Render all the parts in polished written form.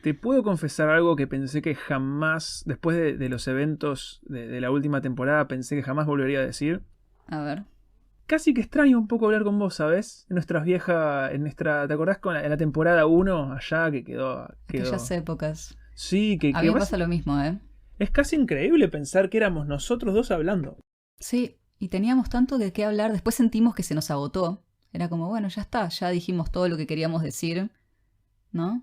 Te puedo confesar algo que pensé que jamás, después de los eventos de la última temporada, pensé que jamás volvería a decir. A ver. Casi que extraño un poco hablar con vos, ¿sabes? ¿Te acordás en la temporada 1 allá que Aquellas épocas. Sí, A mí me pasa lo mismo, ¿eh? es casi increíble pensar que éramos nosotros dos hablando. Sí, y teníamos tanto de qué hablar. Después sentimos que se nos agotó. Era como, bueno, ya está, ya dijimos todo lo que queríamos decir, ¿no?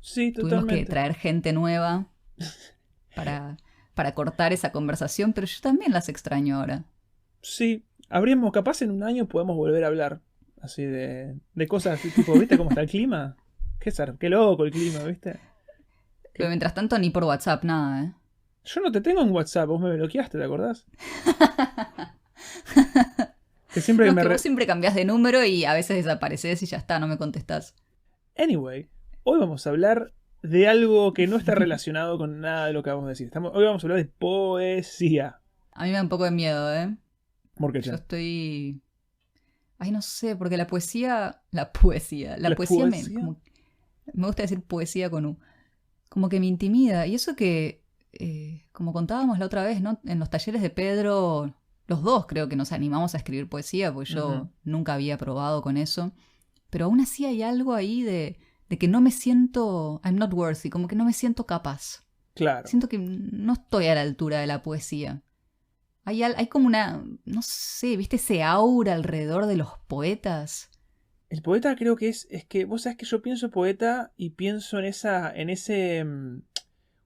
Sí, Tuvimos que totalmente. traer gente nueva para, para cortar esa conversación, pero yo también las extraño ahora. Sí, habríamos, capaz en un año podemos volver a hablar. Así de cosas tipo, ¿viste cómo está el clima? Qué loco el clima, ¿viste? Pero Que- mientras tanto, ni por WhatsApp, nada, ¿eh? Yo no te tengo en WhatsApp, vos me bloqueaste, ¿te acordás? Que siempre que No, es me... que vos siempre cambiás de número y a veces desapareces y ya está, no me contestás. Anyway, hoy vamos a hablar de algo que no está relacionado con nada de lo que vamos a decir. Hoy vamos a hablar de poesía. A mí me da un poco de miedo, ¿eh? ¿Por qué, Yo Chan? estoy... Ay, no sé, porque la poesía... La ¿La poesía poesía? me gusta decir poesía con U. Como que me intimida. Y eso que, como contábamos la otra vez, ¿no? En los talleres de Pedro, los dos creo que nos animamos a escribir poesía, porque Ujú, yo nunca había probado con eso. Pero aún así hay algo ahí de que no me siento... I'm not worthy, como que no me siento capaz. claro. Siento que no estoy a la altura de la poesía. Hay como una, no sé, ¿viste ese aura alrededor de los poetas? El poeta creo que es que, vos sabés que yo pienso poeta y pienso en ese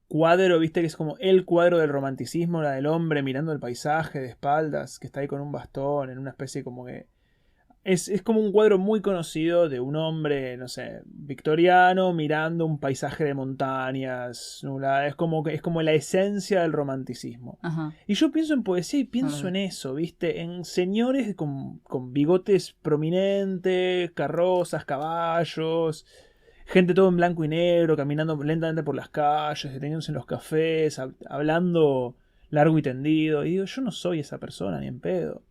cuadro, viste, que es como el cuadro del romanticismo, la del hombre mirando el paisaje de espaldas, que está ahí con un bastón, en una especie como que es como un cuadro muy conocido de un hombre, no sé, victoriano mirando un paisaje de montañas, nublada. Es como la esencia del romanticismo. Ajá, Y yo pienso en poesía y no lo pienso vi. en eso, ¿viste? En señores con bigotes prominentes, carrozas, caballos, gente todo en blanco y negro, caminando lentamente por las calles, deteniéndose en los cafés, hablando largo y tendido. Y digo, yo no soy esa persona, ni en pedo.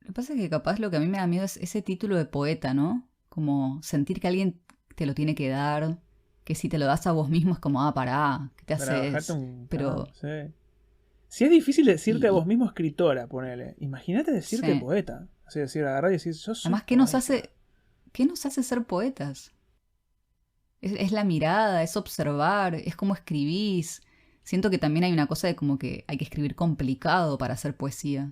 Lo que pasa es que capaz lo que a mí me da miedo es ese título de poeta, ¿no? Como sentir que alguien te lo tiene que dar, que si te lo das a vos mismo es como, ah, pará, ¿qué te Para bajarte haces? un... Pero, Claro, sí. Si es difícil decirte a vos y mismo escritora, ponele. Imagínate decirte sí. poeta. Así decir, agarrar y decir, yo soy Además, poeta. qué nos hace ser poetas? Es la mirada, es observar, es cómo escribís. Siento que también hay una cosa de como que hay que escribir complicado para hacer poesía.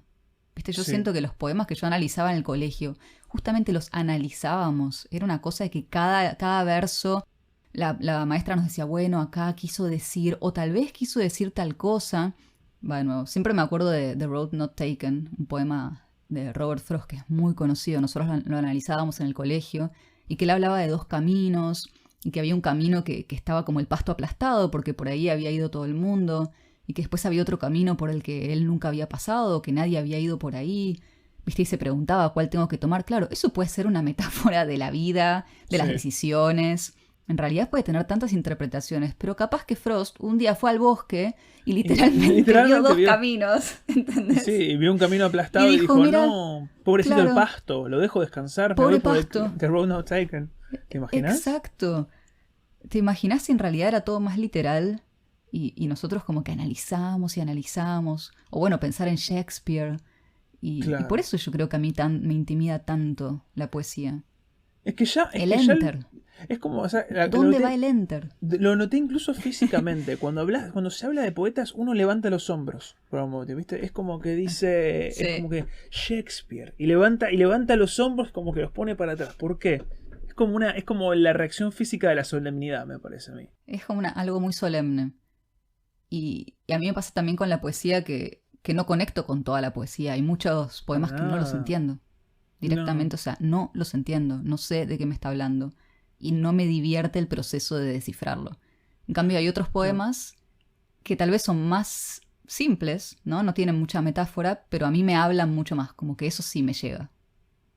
Viste, yo Sí, siento que los poemas que yo analizaba en el colegio, justamente los analizábamos. Era una cosa de que cada verso, la maestra nos decía, bueno, acá quiso decir, o tal vez quiso decir tal cosa. Bueno, siempre me acuerdo de The Road Not Taken, un poema de Robert Frost que es muy conocido. Nosotros lo analizábamos en el colegio y que él hablaba de dos caminos y que había un camino que estaba como el pasto aplastado porque por ahí había ido todo el mundo y que después había otro camino por el que él nunca había pasado, que nadie había ido por ahí, ¿viste? Y se preguntaba cuál tengo que tomar. Claro, eso puede ser una metáfora de la vida, de las sí. decisiones. En realidad puede tener tantas interpretaciones, pero capaz que Frost un día fue al bosque y Y literalmente vio literalmente dos vio. caminos, Y sí, ¿entendés? y vio un camino Y aplastado y dijo, dijo, mira, no, pobrecito el claro, pasto, lo dejo descansar, me voy pobre por pasto. the road not taken. ¿Te imaginas? Exacto. ¿Te imaginas si en realidad era todo más literal? Y nosotros como que analizamos y analizamos. O bueno, pensar en Shakespeare. Y por Claro. eso yo creo que a mí me intimida tanto la poesía. Es El que ya enter. es como, o sea, ¿Dónde va el enter? lo noté incluso físicamente. Cuando se habla de poetas, uno levanta los hombros. Por un motivo, ¿viste? Es como Sí. que Shakespeare. Y levanta los hombros como que los pone para atrás. ¿Por qué? Es como la reacción física de la solemnidad, me parece a mí. Es como algo muy solemne. Y a mí me pasa también con la poesía que no conecto con toda la poesía. Hay muchos Para poemas que no los nada. entiendo No. directamente. O sea, no los entiendo. No sé de qué me está hablando. Y no me divierte el proceso de descifrarlo. En cambio, hay otros No. poemas que tal vez son más simples, ¿no? No tienen mucha metáfora, pero a mí me hablan mucho más. Como que eso sí me llega.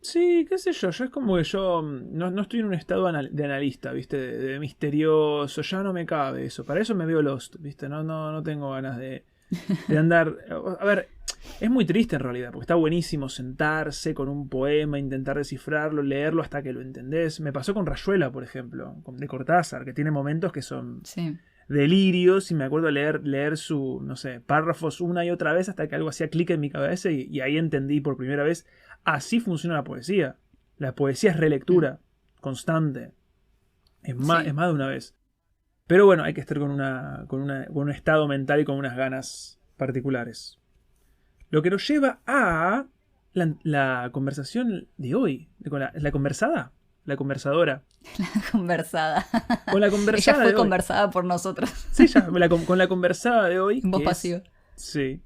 Sí, qué sé yo. Yo es como que yo no estoy en un estado de analista, ¿viste? De misterioso. Ya no me cabe eso. Para eso me veo Lost, ¿viste? No tengo ganas de andar. A ver, Es muy triste en realidad, porque está buenísimo sentarse con un poema, intentar descifrarlo, leerlo hasta que lo entendés. Me pasó con Rayuela, por ejemplo, de Cortázar, que tiene momentos que son Sí. delirios y me acuerdo leer su, no sé, párrafos una y otra vez hasta que algo hacía clic en mi cabeza y ahí entendí por primera vez, así funciona la poesía. La poesía es Mm. relectura constante. Es Sí. más de una vez. Pero bueno, hay que estar con un estado mental y con unas ganas particulares. Lo que nos lleva a la conversación de hoy, con la conversada, la conversadora. Conversada. Con la Ella conversada fue de hoy. conversada por nosotros. Sí, ya, con la conversada de hoy, En voz que es. pasiva. Sí.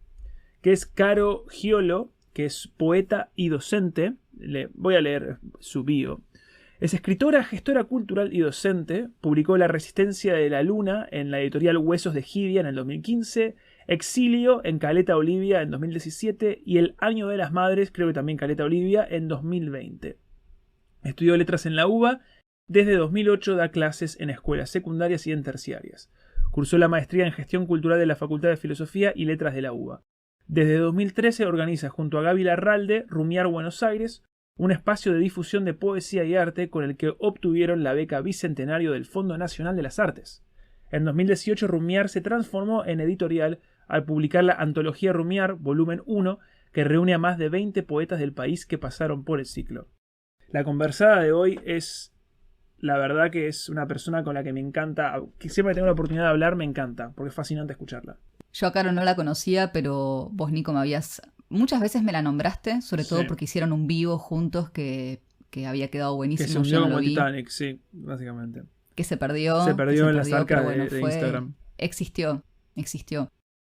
Que es Caro Giolo, que es poeta y docente. Voy a leer su bio. Es escritora, gestora cultural y docente. Publicó La Resistencia de la Luna en la editorial Huesos de Gidia en el 2015. Exilio en Caleta Olivia en 2017. Y El Año de las Madres, creo que también Caleta Olivia, en 2020. Estudió letras en la UBA. Desde 2008 da clases en escuelas secundarias y en terciarias. Cursó la maestría en Gestión Cultural de la Facultad de Filosofía y Letras de la UBA. Desde 2013 organiza junto a Gaby Larralde Rumiar Buenos Aires, un espacio de difusión de poesía y arte con el que obtuvieron la beca bicentenario del Fondo Nacional de las Artes. En 2018 Rumiar se transformó en editorial al publicar la Antología Rumiar, volumen 1, que reúne a más de 20 poetas del país que pasaron por el ciclo. La conversada de hoy es, la verdad que es una persona con la que me encanta, que siempre que tengo la oportunidad de hablar me encanta, porque es fascinante escucharla. Yo a Caro no la conocía, pero vos, Nico, me habías... Muchas veces me la nombraste, sobre todo Sí. porque hicieron un vivo juntos que había quedado Que se buenísimo, yo hundió no lo como el vi. Titanic, sí, básicamente. Que se Se perdió, perdió en las pero arcas bueno, de fue... Instagram. Existió.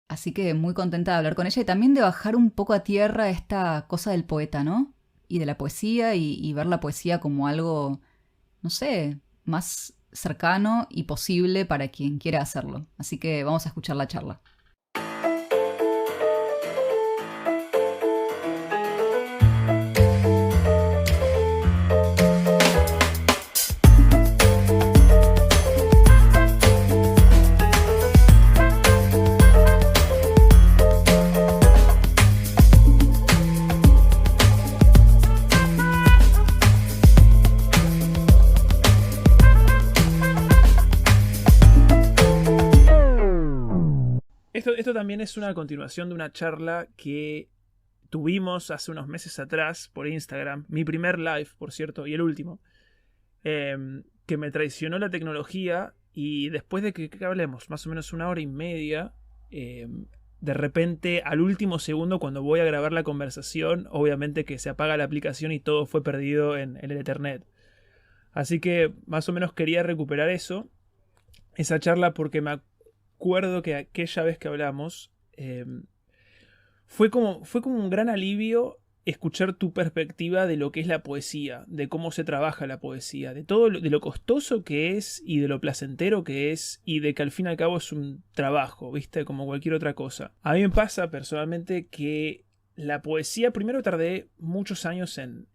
Así que muy contenta de hablar con ella y también de bajar un poco a tierra esta cosa del poeta, ¿no? Y de la poesía y ver la poesía como algo, no sé, más cercano y posible para quien quiera hacerlo. Así que vamos a escuchar la charla. Esto también es una continuación de una charla que tuvimos hace unos meses atrás por Instagram, mi primer live, por cierto, y el último, que me traicionó la tecnología y después de que hablemos más o menos una hora y media, de repente al último segundo cuando voy a grabar la conversación, obviamente que se apaga la aplicación y todo fue perdido en el Ethernet. Así que más o menos quería recuperar esa charla porque me acuerdo que aquella vez que hablamos fue como un gran alivio escuchar tu perspectiva de lo que es la poesía, de cómo se trabaja la poesía, de todo de lo costoso que es y de lo placentero que es y de que al fin y al cabo es un trabajo, ¿viste? Como cualquier otra cosa. A mí me pasa personalmente que la poesía, primero tardé muchos años en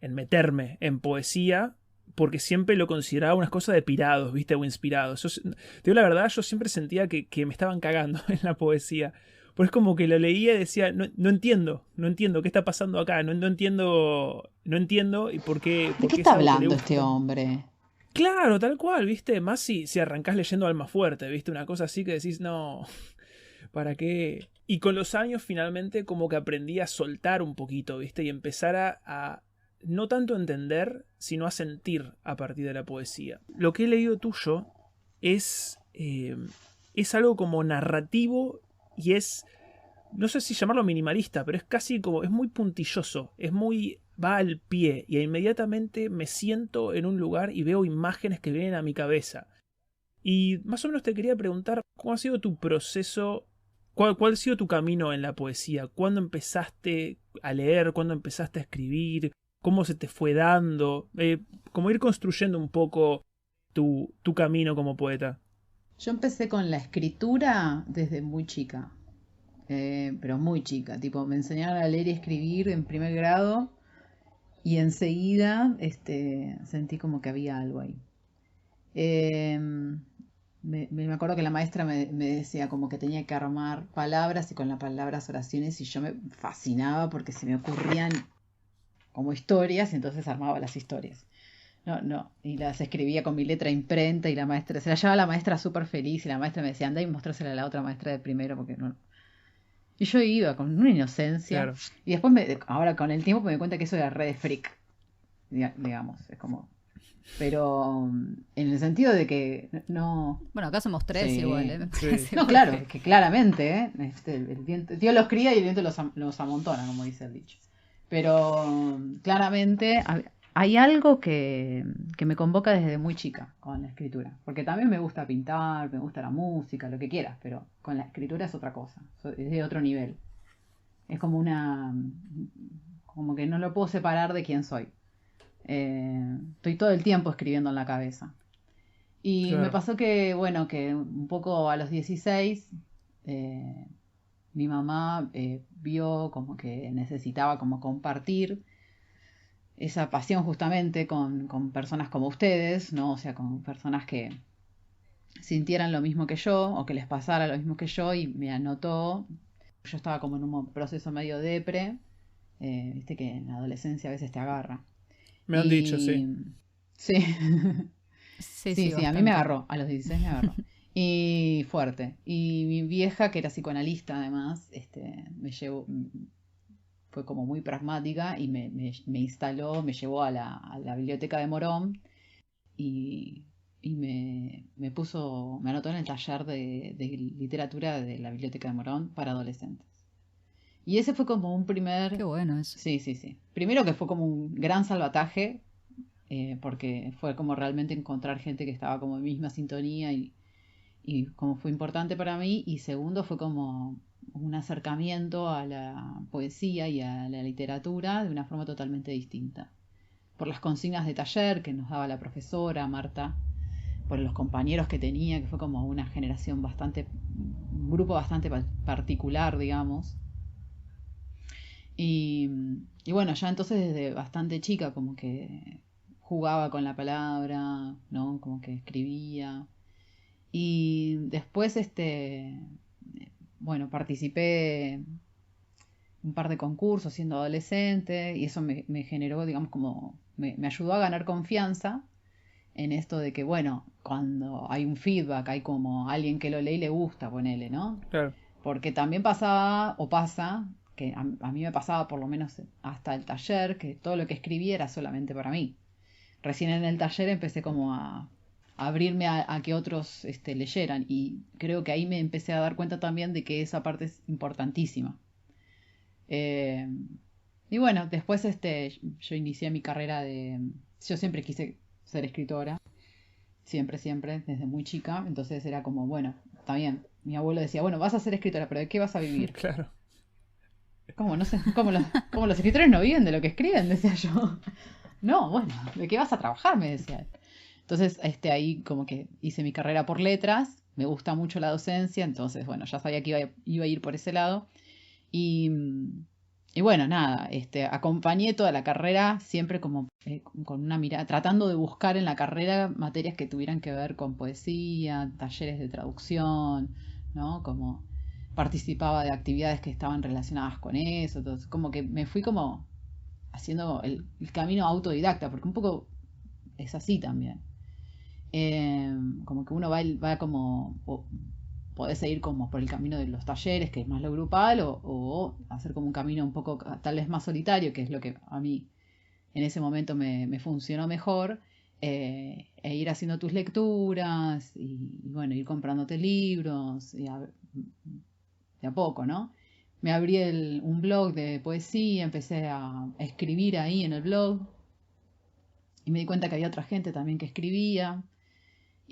meterme en poesía porque siempre lo consideraba unas cosas de pirados, ¿viste? O inspirados. Te digo la verdad, yo siempre sentía que me estaban cagando en la poesía. Pero es como que lo leía y decía, no entiendo qué está pasando acá, no entiendo y ¿De qué por qué es está algo que le hablando gusta este tanto. hombre? Claro, tal cual, ¿viste? Más si arrancás leyendo Almafuerte, ¿viste? Una cosa así que decís, no, ¿para qué? Y con los años finalmente como que aprendí a soltar un poquito, ¿viste? Y empezar a no tanto entender, sino a sentir a partir de la poesía. Lo que he leído tuyo es algo como narrativo y es, no sé si llamarlo minimalista, pero es casi como, es muy puntilloso, va al pie y inmediatamente me siento en un lugar y veo imágenes que vienen a mi cabeza. Y más o menos te quería preguntar, ¿cómo ha sido tu proceso? ¿Cuál ha sido tu camino en la poesía? ¿Cuándo empezaste a leer? ¿Cuándo empezaste a escribir? ¿Cómo se te fue dando? Como ir construyendo un poco tu camino como poeta. Yo empecé con la escritura desde muy chica, pero muy chica. Tipo, me enseñaron a leer y escribir en primer grado y enseguida sentí como que había algo ahí. me acuerdo que la maestra me decía como que tenía que armar palabras y con las palabras oraciones y yo me fascinaba porque se me ocurrían como historias y entonces armaba las historias. No, no, y las escribía con mi letra imprenta y la maestra, se la llevaba la maestra súper feliz y la maestra me decía, anda y mostrársela a la otra maestra de primero porque no. Y yo iba con una inocencia Claro. y después, ahora con el tiempo me di cuenta que eso era re de freak, digamos, es como. Pero en el sentido de que no. Bueno, acá somos tres igual, Sí. me Sí. parece. No, claro, Porque es que claramente, ¿eh? Dios los cría y el viento los amontona, como dice el dicho. Pero claramente hay algo que me convoca desde muy chica con la escritura. Porque también me gusta pintar, me gusta la música, lo que quieras, pero con la escritura es otra cosa, es de otro nivel. Es como como que no lo puedo separar de quién soy. Estoy todo el tiempo escribiendo en la cabeza. Y me Claro. pasó que, bueno, que un poco a los 16 eh, mi mamá vio como que necesitaba como compartir esa pasión justamente con personas como ustedes, ¿no? O sea, con personas que sintieran lo mismo que yo o que les pasara lo mismo que yo y me anotó. Yo estaba como en un proceso medio depre, viste que en la adolescencia a veces te agarra. Me han dicho, sí. Y sí, sí, sí, sí, sí, a mí me bastante. agarró, a los 16 me agarró. Y fuerte. Y mi vieja, que era psicoanalista además, me llevó, fue como muy pragmática y me instaló, me llevó a la biblioteca de Morón y, y me puso, me anotó en el taller de literatura de la biblioteca de Morón para adolescentes. Y ese fue como un Qué primer, bueno eso. sí, sí, sí. Primero que fue como un gran salvataje, porque fue como realmente encontrar gente que estaba como en misma sintonía y como fue importante para mí. Y segundo fue como un acercamiento a la poesía y a la literatura de una forma totalmente distinta. Por las consignas de taller que nos daba la profesora Marta, por los compañeros que tenía, que fue como una generación bastante, un grupo bastante particular, digamos. Y, y bueno, ya entonces desde bastante chica como que jugaba con la palabra, ¿no? Como que escribía. Y después, bueno, participé un par de concursos siendo adolescente y eso me generó, digamos, como, me ayudó a ganar confianza en esto de que, bueno, cuando hay un feedback, hay como alguien que lo lee y le gusta, ponele, ¿no? Claro. Porque también pasaba, o pasa, que a mí me pasaba por lo menos hasta el taller, que todo lo que escribía era solamente para mí. Recién en el taller empecé como a abrirme a que otros leyeran y creo que ahí me empecé a dar cuenta también de que esa parte es importantísima. Eh, y bueno, después yo inicié mi carrera de. Yo siempre quise ser escritora, siempre, siempre, desde muy chica, entonces era como, bueno, está bien. Mi abuelo decía, bueno, vas a ser escritora, pero ¿de qué vas a vivir? Claro. ¿Cómo? No sé, ¿cómo los escritores no viven de lo que escriben? Decía yo. No, bueno, ¿de qué vas a trabajar? Me decía él. Entonces, ahí como que hice mi carrera por letras, me gusta mucho la docencia, entonces, bueno, ya sabía que iba a ir por ese lado. Y, y bueno, nada, acompañé toda la carrera siempre como con una mirada, tratando de buscar en la carrera materias que tuvieran que ver con poesía, talleres de traducción, ¿no? Como participaba de actividades que estaban relacionadas con eso, entonces como que me fui como haciendo el camino autodidacta, porque un poco es así también. Como que uno va como, podés seguir como por el camino de los talleres, que es más lo grupal, o hacer como un camino un poco tal vez más solitario, que es lo que a mí en ese momento me funcionó mejor, e ir haciendo tus lecturas y bueno, ir comprándote libros de a poco, ¿no? Me abrí un blog de poesía, empecé a escribir ahí en el blog y me di cuenta que había otra gente también que escribía.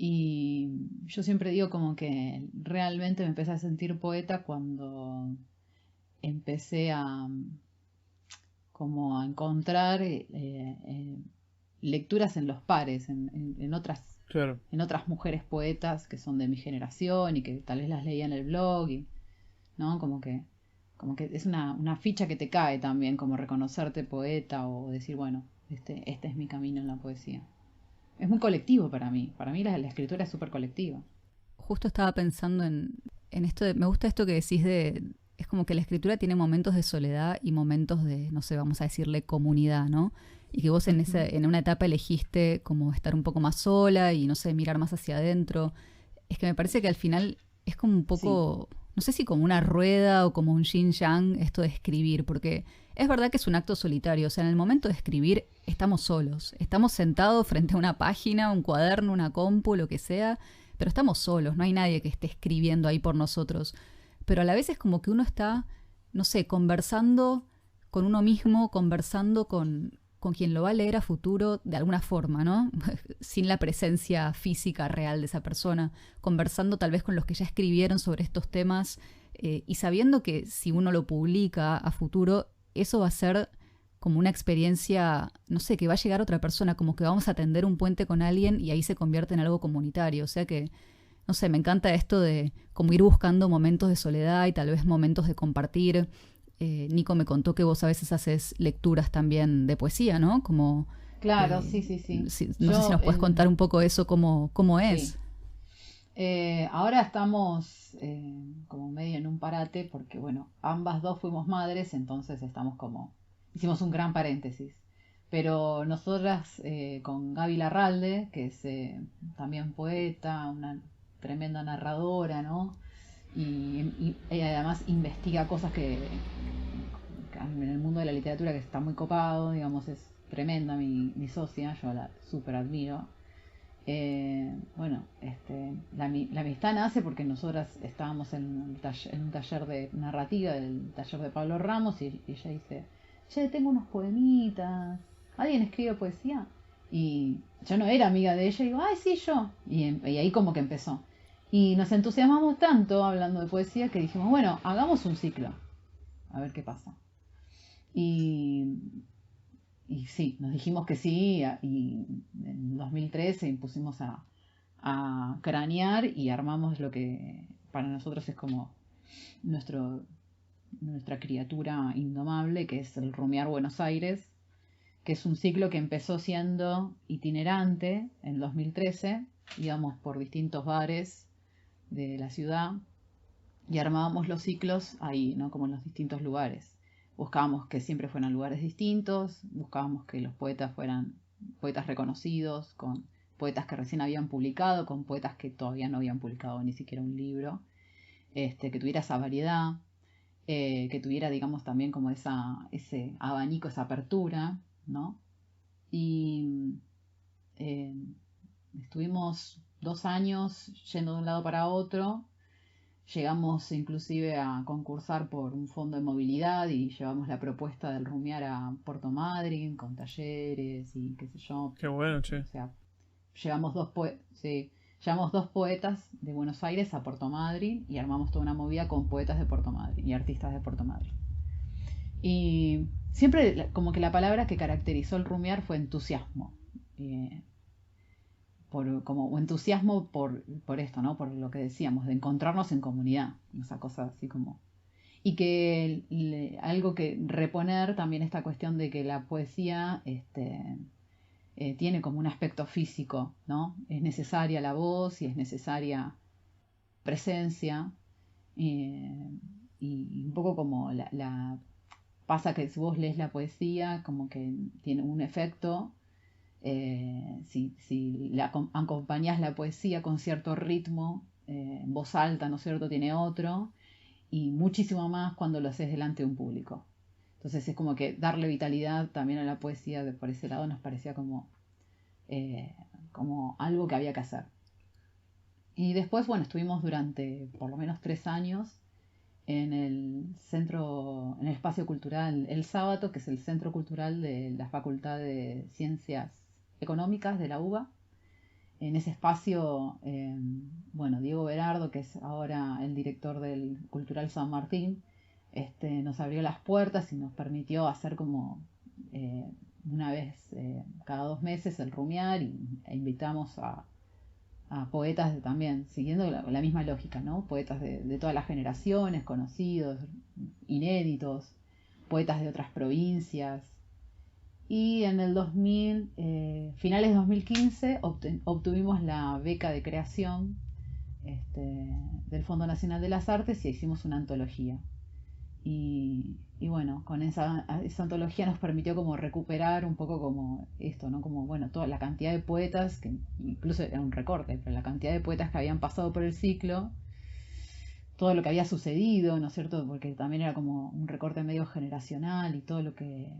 Y yo siempre digo como que realmente me empecé a sentir poeta cuando empecé como a encontrar lecturas en los pares, Claro. en otras mujeres poetas que son de mi generación y que tal vez las leía en el blog, ¿no? Como que es una ficha que te cae también, como reconocerte poeta o decir, bueno, este es mi camino en la poesía. Es muy colectivo para mí la escritura es súper colectiva. justo estaba pensando en esto me gusta esto que decís es como que la escritura tiene momentos de soledad y momentos de, no sé, vamos a decirle comunidad, ¿no? Y que vos en una etapa elegiste como estar un poco más sola y, no sé, mirar más hacia adentro. Es que me parece que al final es como un Sí, poco, no sé si como una rueda o como un yin yang esto de escribir, porque es verdad que es un acto solitario, o sea, en el momento de escribir estamos solos, estamos sentados frente a una página, un cuaderno, una compu, lo que sea, pero estamos solos, no hay nadie que esté escribiendo ahí por nosotros. Pero a la vez es como que uno está, no sé, conversando con uno mismo, conversando con quien lo va a leer a futuro de alguna forma, ¿no? Sin la presencia física real de esa persona, conversando tal vez con los que ya escribieron sobre estos temas y sabiendo que si uno lo publica a futuro, eso va a ser como una experiencia, no sé, que va a llegar otra persona, como que vamos a tender un puente con alguien y ahí se convierte en algo comunitario. O sea que, no sé, me encanta esto de como ir buscando momentos de soledad y tal vez momentos de compartir. Nico me contó que vos a veces haces lecturas también de poesía, ¿no? Como, claro, sí, sí, sí. no sé si nos puedes contar un poco eso, cómo Sí. es. Ahora estamos como medio en un parate porque, bueno, ambas dos fuimos madres, entonces estamos como, hicimos un gran paréntesis. Pero nosotras con Gaby Larralde, que es también poeta, una tremenda narradora, ¿no? Y ella además investiga cosas que en el mundo de la literatura que está muy copado, digamos, es tremenda mi socia, yo la súper admiro. Bueno, la amistad nace porque nosotras estábamos en un taller de narrativa, el taller de Pablo Ramos, y ella dice, che, tengo unos poemitas, ¿alguien escribe poesía? Y yo no era amiga de ella, y digo, ay, sí, yo. Y ahí como que empezó. Y nos entusiasmamos tanto hablando de poesía que dijimos, bueno, hagamos un ciclo, a ver qué pasa. Y y sí, nos dijimos que sí y en 2013 impusimos a cranear y armamos lo que para nosotros es como nuestro, nuestra criatura indomable, que es el Rumiar Buenos Aires, que es un ciclo que empezó siendo itinerante en 2013, íbamos por distintos bares de la ciudad y armábamos los ciclos ahí, ¿no? Como en los distintos lugares. Buscábamos que siempre fueran lugares distintos, buscábamos que los poetas fueran poetas reconocidos, con poetas que recién habían publicado, con poetas que todavía no habían publicado ni siquiera un libro, que tuviera esa variedad, que tuviera, digamos, también como ese abanico, esa apertura, ¿no? Y eh, estuvimos 2 años yendo de un lado para otro. Llegamos inclusive a concursar por un fondo de movilidad y llevamos la propuesta del Rumiar a Puerto Madryn con talleres y qué sé yo. Qué bueno, O che. sea, llevamos sí, llevamos dos poetas de Buenos Aires a Puerto Madryn y armamos toda una movida con poetas de Puerto Madryn y artistas de Puerto Madryn. Y siempre como que la palabra que caracterizó el Rumiar fue entusiasmo. Eh, como entusiasmo por esto, ¿no? Por lo que decíamos, de encontrarnos en comunidad, esa cosa así como... Y que algo que reponer también esta cuestión de que la poesía tiene como un aspecto físico, ¿no? Es necesaria la voz y es necesaria presencia eh, y un poco como pasa que si vos lees la poesía como que tiene un efecto si acompañas la poesía con cierto ritmo, en voz alta, ¿no es cierto?, tiene otro, y muchísimo más cuando lo haces delante de un público. Entonces es como que darle vitalidad también a la poesía por ese lado nos parecía como algo que había que hacer. Y después, bueno, estuvimos durante por lo menos 3 años en en el espacio cultural El Sábado, que es el centro cultural de la Facultad de Ciencias Económicas de la UBA. En ese espacio, bueno, Diego Berardo, que es ahora el director del Cultural San Martín, nos abrió las puertas y nos permitió hacer como una vez cada 2 meses el rumiar e invitamos a poetas también, siguiendo la misma lógica, ¿no? Poetas de todas las generaciones, conocidos, inéditos, poetas de otras provincias. Y en el finales de 2015, obtuvimos la beca de creación del Fondo Nacional de las Artes y hicimos una antología. Y bueno, con esa antología nos permitió como recuperar un poco como esto, ¿no? Como, bueno, toda la cantidad de poetas, que incluso era un recorte, pero la cantidad de poetas que habían pasado por el ciclo, todo lo que había sucedido, ¿no es cierto? Porque también era como un recorte medio generacional y todo lo que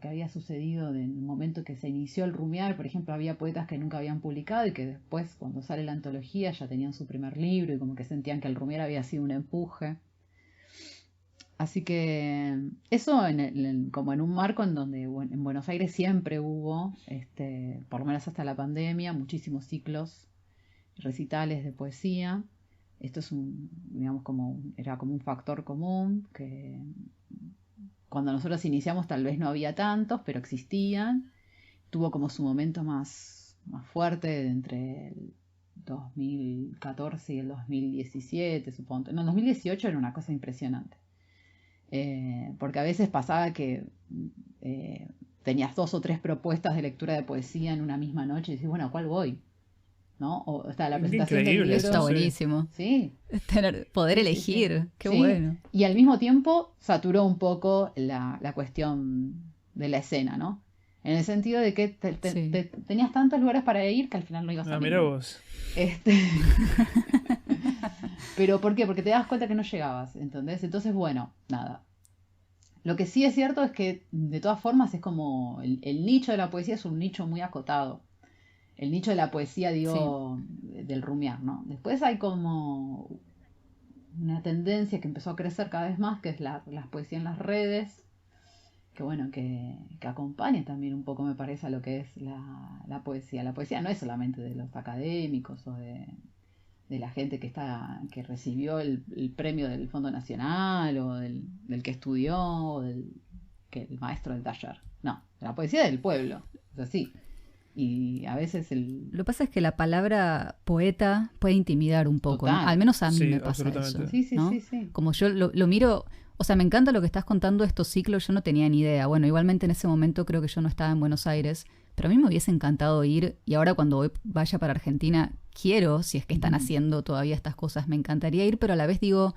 había sucedido en el momento que se inició el rumiar. Por ejemplo, había poetas que nunca habían publicado y que después, cuando sale la antología, ya tenían su primer libro y como que sentían que el rumiar había sido un empuje. Así que eso como en un marco en donde en Buenos Aires siempre hubo, por lo menos hasta la pandemia, muchísimos ciclos, recitales de poesía. Esto es digamos, era como un factor común que cuando nosotros iniciamos tal vez no había tantos, pero existían. Tuvo como su momento más fuerte entre el 2014 y el 2017, supongo. No, el 2018 era una cosa impresionante. Porque a veces pasaba que tenías 2 o 3 propuestas de lectura de poesía en una misma noche y decís, bueno, ¿a cuál voy? ¿No? O está la presentación del libro. Eso está buenísimo. Sí. Poder elegir, qué bueno. Y al mismo tiempo saturó un poco la cuestión de la escena, ¿no? En el sentido de que tenías tantos lugares para ir que al final no ibas a ir. Mirá vos. ¿Pero por qué? Porque te das cuenta que no llegabas, ¿entendés? Entonces, bueno, nada. Lo que sí es cierto es que, de todas formas, es como el nicho de la poesía es un nicho muy acotado. El nicho de la poesía, digo, del rumiar, ¿no? Después hay como una tendencia que empezó a crecer cada vez más, que es la poesía en las redes, que bueno, que acompaña también un poco, me parece, a lo que es la poesía. La poesía no es solamente de los académicos o de la gente que recibió el premio del Fondo Nacional o del que estudió o el maestro del taller. No, la poesía del pueblo, es así. Y a veces Lo que pasa es que la palabra poeta puede intimidar un poco, ¿no? Al menos a mí me pasa eso. Sí, ¿no? Sí. Como yo lo miro, o sea, me encanta lo que estás contando de estos ciclos, yo no tenía ni idea. Bueno, igualmente en ese momento creo que yo no estaba en Buenos Aires, pero a mí me hubiese encantado ir, y ahora cuando vaya para Argentina, quiero, si es que están haciendo todavía estas cosas, me encantaría ir, pero a la vez digo,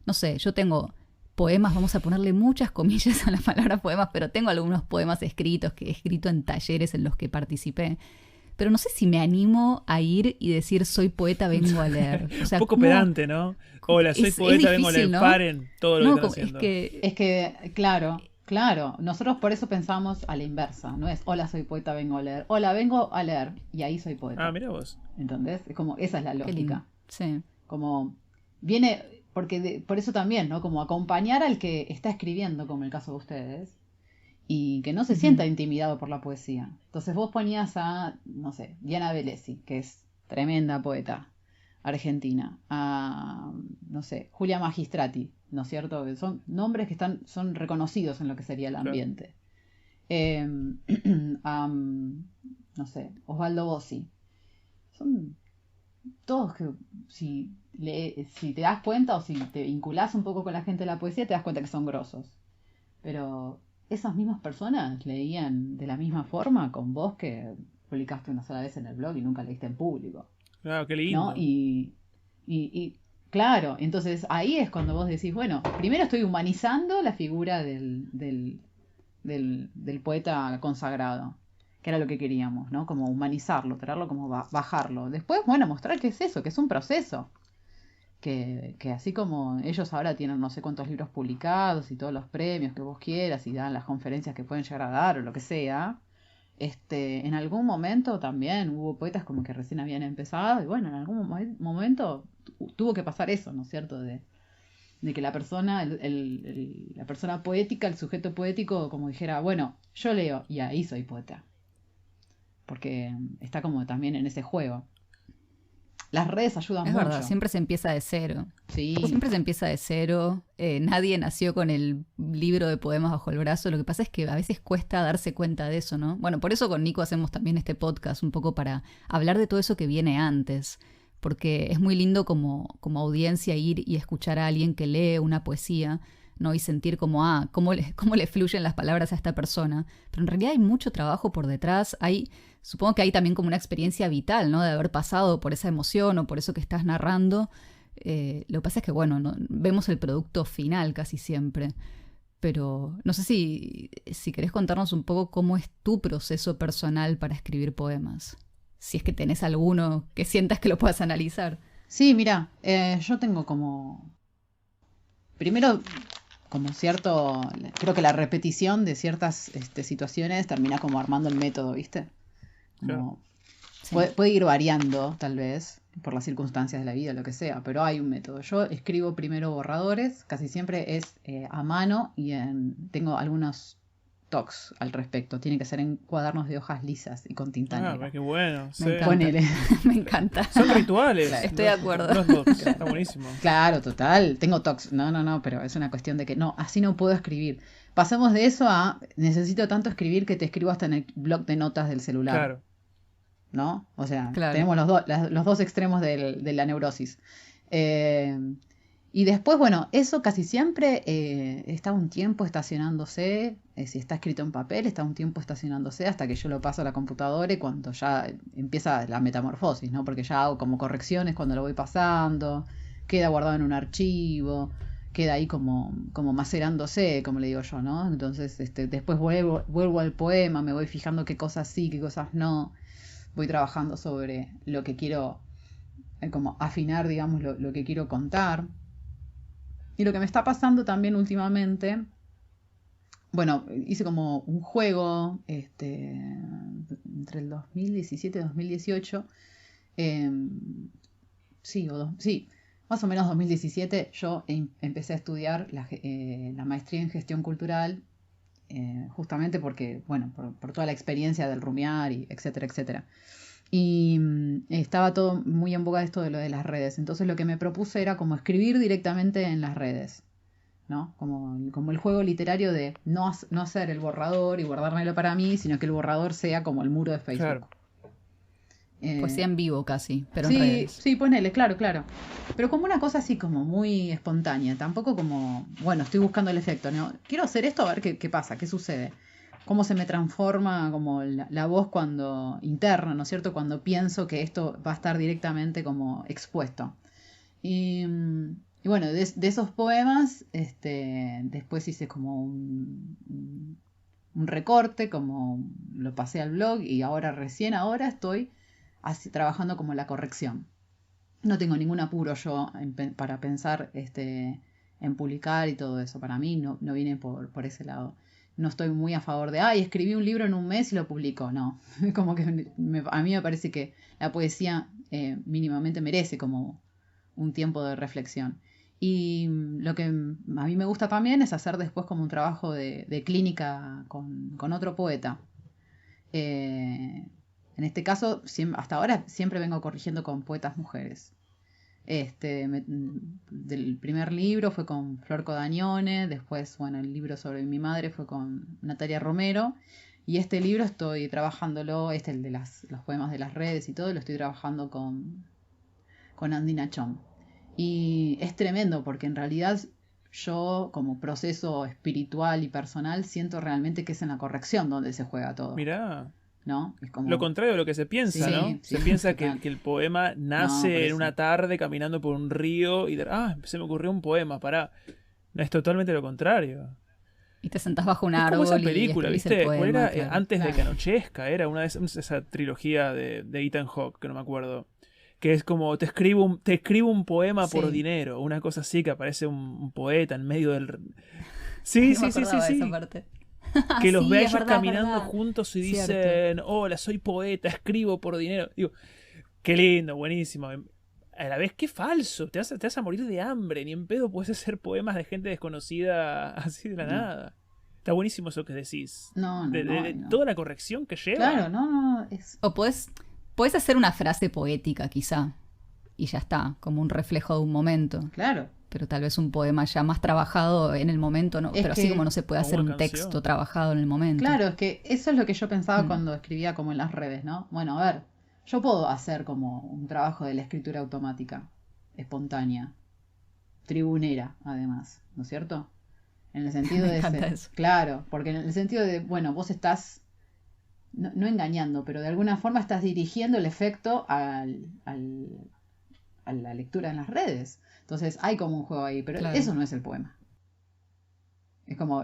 no sé, yo tengo poemas, vamos a ponerle muchas comillas a la palabra poemas, pero tengo algunos poemas escritos que he escrito en talleres en los que participé. Pero no sé si me animo a ir y decir soy poeta, vengo a leer. O sea, un poco pedante, ¿no? Hola, soy poeta, vengo a leer, ¿no? Paren todo lo que están haciendo. Es que, claro, nosotros por eso pensamos a la inversa. No es hola, soy poeta, vengo a leer. Hola, vengo a leer y ahí soy poeta. Ah, mira vos. ¿Entendés? Es como, esa es la lógica. Sí. Como viene... Porque por eso también, ¿no? Como acompañar al que está escribiendo, como el caso de ustedes, y que no se sienta intimidado por la poesía. Entonces vos ponías a, no sé, Diana Velesi, que es tremenda poeta argentina, a, no sé, Julia Magistrati, ¿no es cierto? Que son nombres que son reconocidos en lo que sería el ambiente. No sé, Osvaldo Bossi. Son todos que si te das cuenta o si te vinculás un poco con la gente de la poesía, te das cuenta que son grosos. Pero esas mismas personas leían de la misma forma con vos que publicaste una sola vez en el blog y nunca leíste en público. Claro, qué lindo. ¿No? Y claro, entonces ahí es cuando vos decís, bueno, primero estoy humanizando la figura del poeta consagrado, que era lo que queríamos, ¿no? Como humanizarlo, traerlo como bajarlo. Después, bueno, mostrar que es eso, que es un proceso. Que así como ellos ahora tienen no sé cuántos libros publicados y todos los premios que vos quieras y dan las conferencias que pueden llegar a dar o lo que sea, en algún momento también hubo poetas como que recién habían empezado y bueno, en algún momento tuvo que pasar eso, ¿no es cierto? De que la persona, la persona poética, el sujeto poético, como dijera, bueno, yo leo y ahí soy poeta. Porque está como también en ese juego. Las redes ayudan mucho. Es verdad, siempre se empieza de cero. Sí. Siempre se empieza de cero. Nadie nació con el libro de poemas bajo el brazo. Lo que pasa es que a veces cuesta darse cuenta de eso, ¿no? Bueno, por eso con Nico hacemos también este podcast, un poco para hablar de todo eso que viene antes. Porque es muy lindo como audiencia ir y escuchar a alguien que lee una poesía, ¿no? Y sentir como, cómo le fluyen las palabras a esta persona. Pero en realidad hay mucho trabajo por detrás. Supongo que hay también como una experiencia vital, ¿no? De haber pasado por esa emoción o por eso que estás narrando. Lo que pasa es que, bueno, vemos el producto final casi siempre. Pero no sé si querés contarnos un poco cómo es tu proceso personal para escribir poemas. Si es que tenés alguno que sientas que lo puedas analizar. Sí, mira, yo tengo primero, como cierto, creo que la repetición de ciertas situaciones termina como armando el método, ¿viste? Como, Sí. puede ir variando, tal vez, por las circunstancias de la vida, lo que sea, pero hay un método. Yo escribo primero borradores, casi siempre es a mano y tengo algunos tocs al respecto. Tiene que ser en cuadernos de hojas lisas y con tinta negra. Qué bueno. Me encanta. Ponele. Me encanta. Son rituales. Estoy de acuerdo. No es box, está buenísimo. Claro, total. Tengo tocs. No, pero es una cuestión de que no, así no puedo escribir. Pasemos de eso a necesito tanto escribir que te escribo hasta en el bloc de notas del celular. Claro. ¿No? O sea, Claro. tenemos los dos extremos de la neurosis. Y después, bueno, eso casi siempre está un tiempo estacionándose. Si está escrito en papel, está un tiempo estacionándose hasta que yo lo paso a la computadora y cuando ya empieza la metamorfosis, ¿no? Porque ya hago como correcciones cuando lo voy pasando, queda guardado en un archivo, queda ahí como macerándose, como le digo yo, ¿no? Entonces, después vuelvo al poema, me voy fijando qué cosas sí, qué cosas no. Voy trabajando sobre lo que quiero, como afinar, digamos, lo que quiero contar. Y lo que me está pasando también últimamente, bueno, hice como un juego entre el 2017 y 2018. Sí, más o menos 2017 yo empecé a estudiar la maestría en gestión cultural, justamente porque, bueno, por toda la experiencia del rumiar y etcétera, etcétera. Y estaba todo muy en boga de esto de lo de las redes. Entonces lo que me propuse era como escribir directamente en las redes, ¿no? Como el juego literario de no hacer el borrador y guardármelo para mí, sino que el borrador sea como el muro de Facebook. Claro. Poesía en vivo casi, pero sí, en redes. Sí, ponele, claro. Pero como una cosa así como muy espontánea, tampoco como, bueno, estoy buscando el efecto, ¿no? Quiero hacer esto a ver qué pasa, qué sucede. Cómo se me transforma como la voz cuando interna, ¿no es cierto? Cuando pienso que esto va a estar directamente como expuesto. Y bueno, de esos poemas, después hice como un recorte, como lo pasé al blog y recién ahora estoy trabajando como la corrección. No tengo ningún apuro yo para pensar en publicar y todo eso. Para mí no viene por ese lado. No estoy muy a favor de, escribí un libro en un mes y lo publico. No, como que a mí me parece que la poesía mínimamente merece como un tiempo de reflexión. Y lo que a mí me gusta también es hacer después como un trabajo de clínica con otro poeta. En este caso, hasta ahora siempre vengo corrigiendo con poetas mujeres. Del primer libro fue con Flor Codagnone, después, bueno, el libro sobre mi madre fue con Natalia Romero, y este libro estoy trabajándolo, el de los poemas de las redes y todo, lo estoy trabajando con Andy Nachón. Y es tremendo porque en realidad yo, como proceso espiritual y personal, siento realmente que es en la corrección donde se juega todo. Mirá. ¿No? Es como... Lo contrario de lo que se piensa, Sí, ¿no? sí, Se piensa total. que el poema nace en eso. una tarde caminando por un río y se me ocurrió un poema, pará. Es totalmente lo contrario. Y te sentás bajo un Es como árbol esa película, y escribís ¿viste? el poema. ¿Cuál era? Claro. Antes de Claro. que anochezca, era una de esa trilogía de Ethan Hawke, que no me acuerdo. Que es como, te escribo un poema por Sí. dinero. Una cosa así, que aparece un poeta en medio del... Sí, No me sí, sí, sí, acordaba de esa sí. parte. Que los Sí, ve a es ellos verdad, caminando verdad. juntos y Cierto. dicen, hola, soy poeta, escribo por dinero. Digo, qué lindo, buenísimo. A la vez, qué falso, te vas a morir de hambre, ni en pedo puedes hacer poemas de gente desconocida así de la nada. Está buenísimo eso que decís. No. Toda la corrección que lleva. Claro, no. O podés hacer una frase poética, quizá. Y ya está, como un reflejo de un momento. Claro. Pero tal vez un poema ya más trabajado en el momento, no. Es Pero así que- como no se puede Como hacer una un canción. texto trabajado en el momento. Claro, es que eso es lo que yo pensaba cuando escribía como en las redes, ¿no? Bueno, a ver, yo puedo hacer como un trabajo de la escritura automática, espontánea, tribunera, además, ¿no es cierto? En el sentido Me de encanta eso. Claro, porque en el sentido de, bueno, vos estás, no engañando, pero de alguna forma estás dirigiendo el efecto al a la lectura en las redes. Entonces hay como un juego ahí, pero Claro. eso no es el poema. Es como,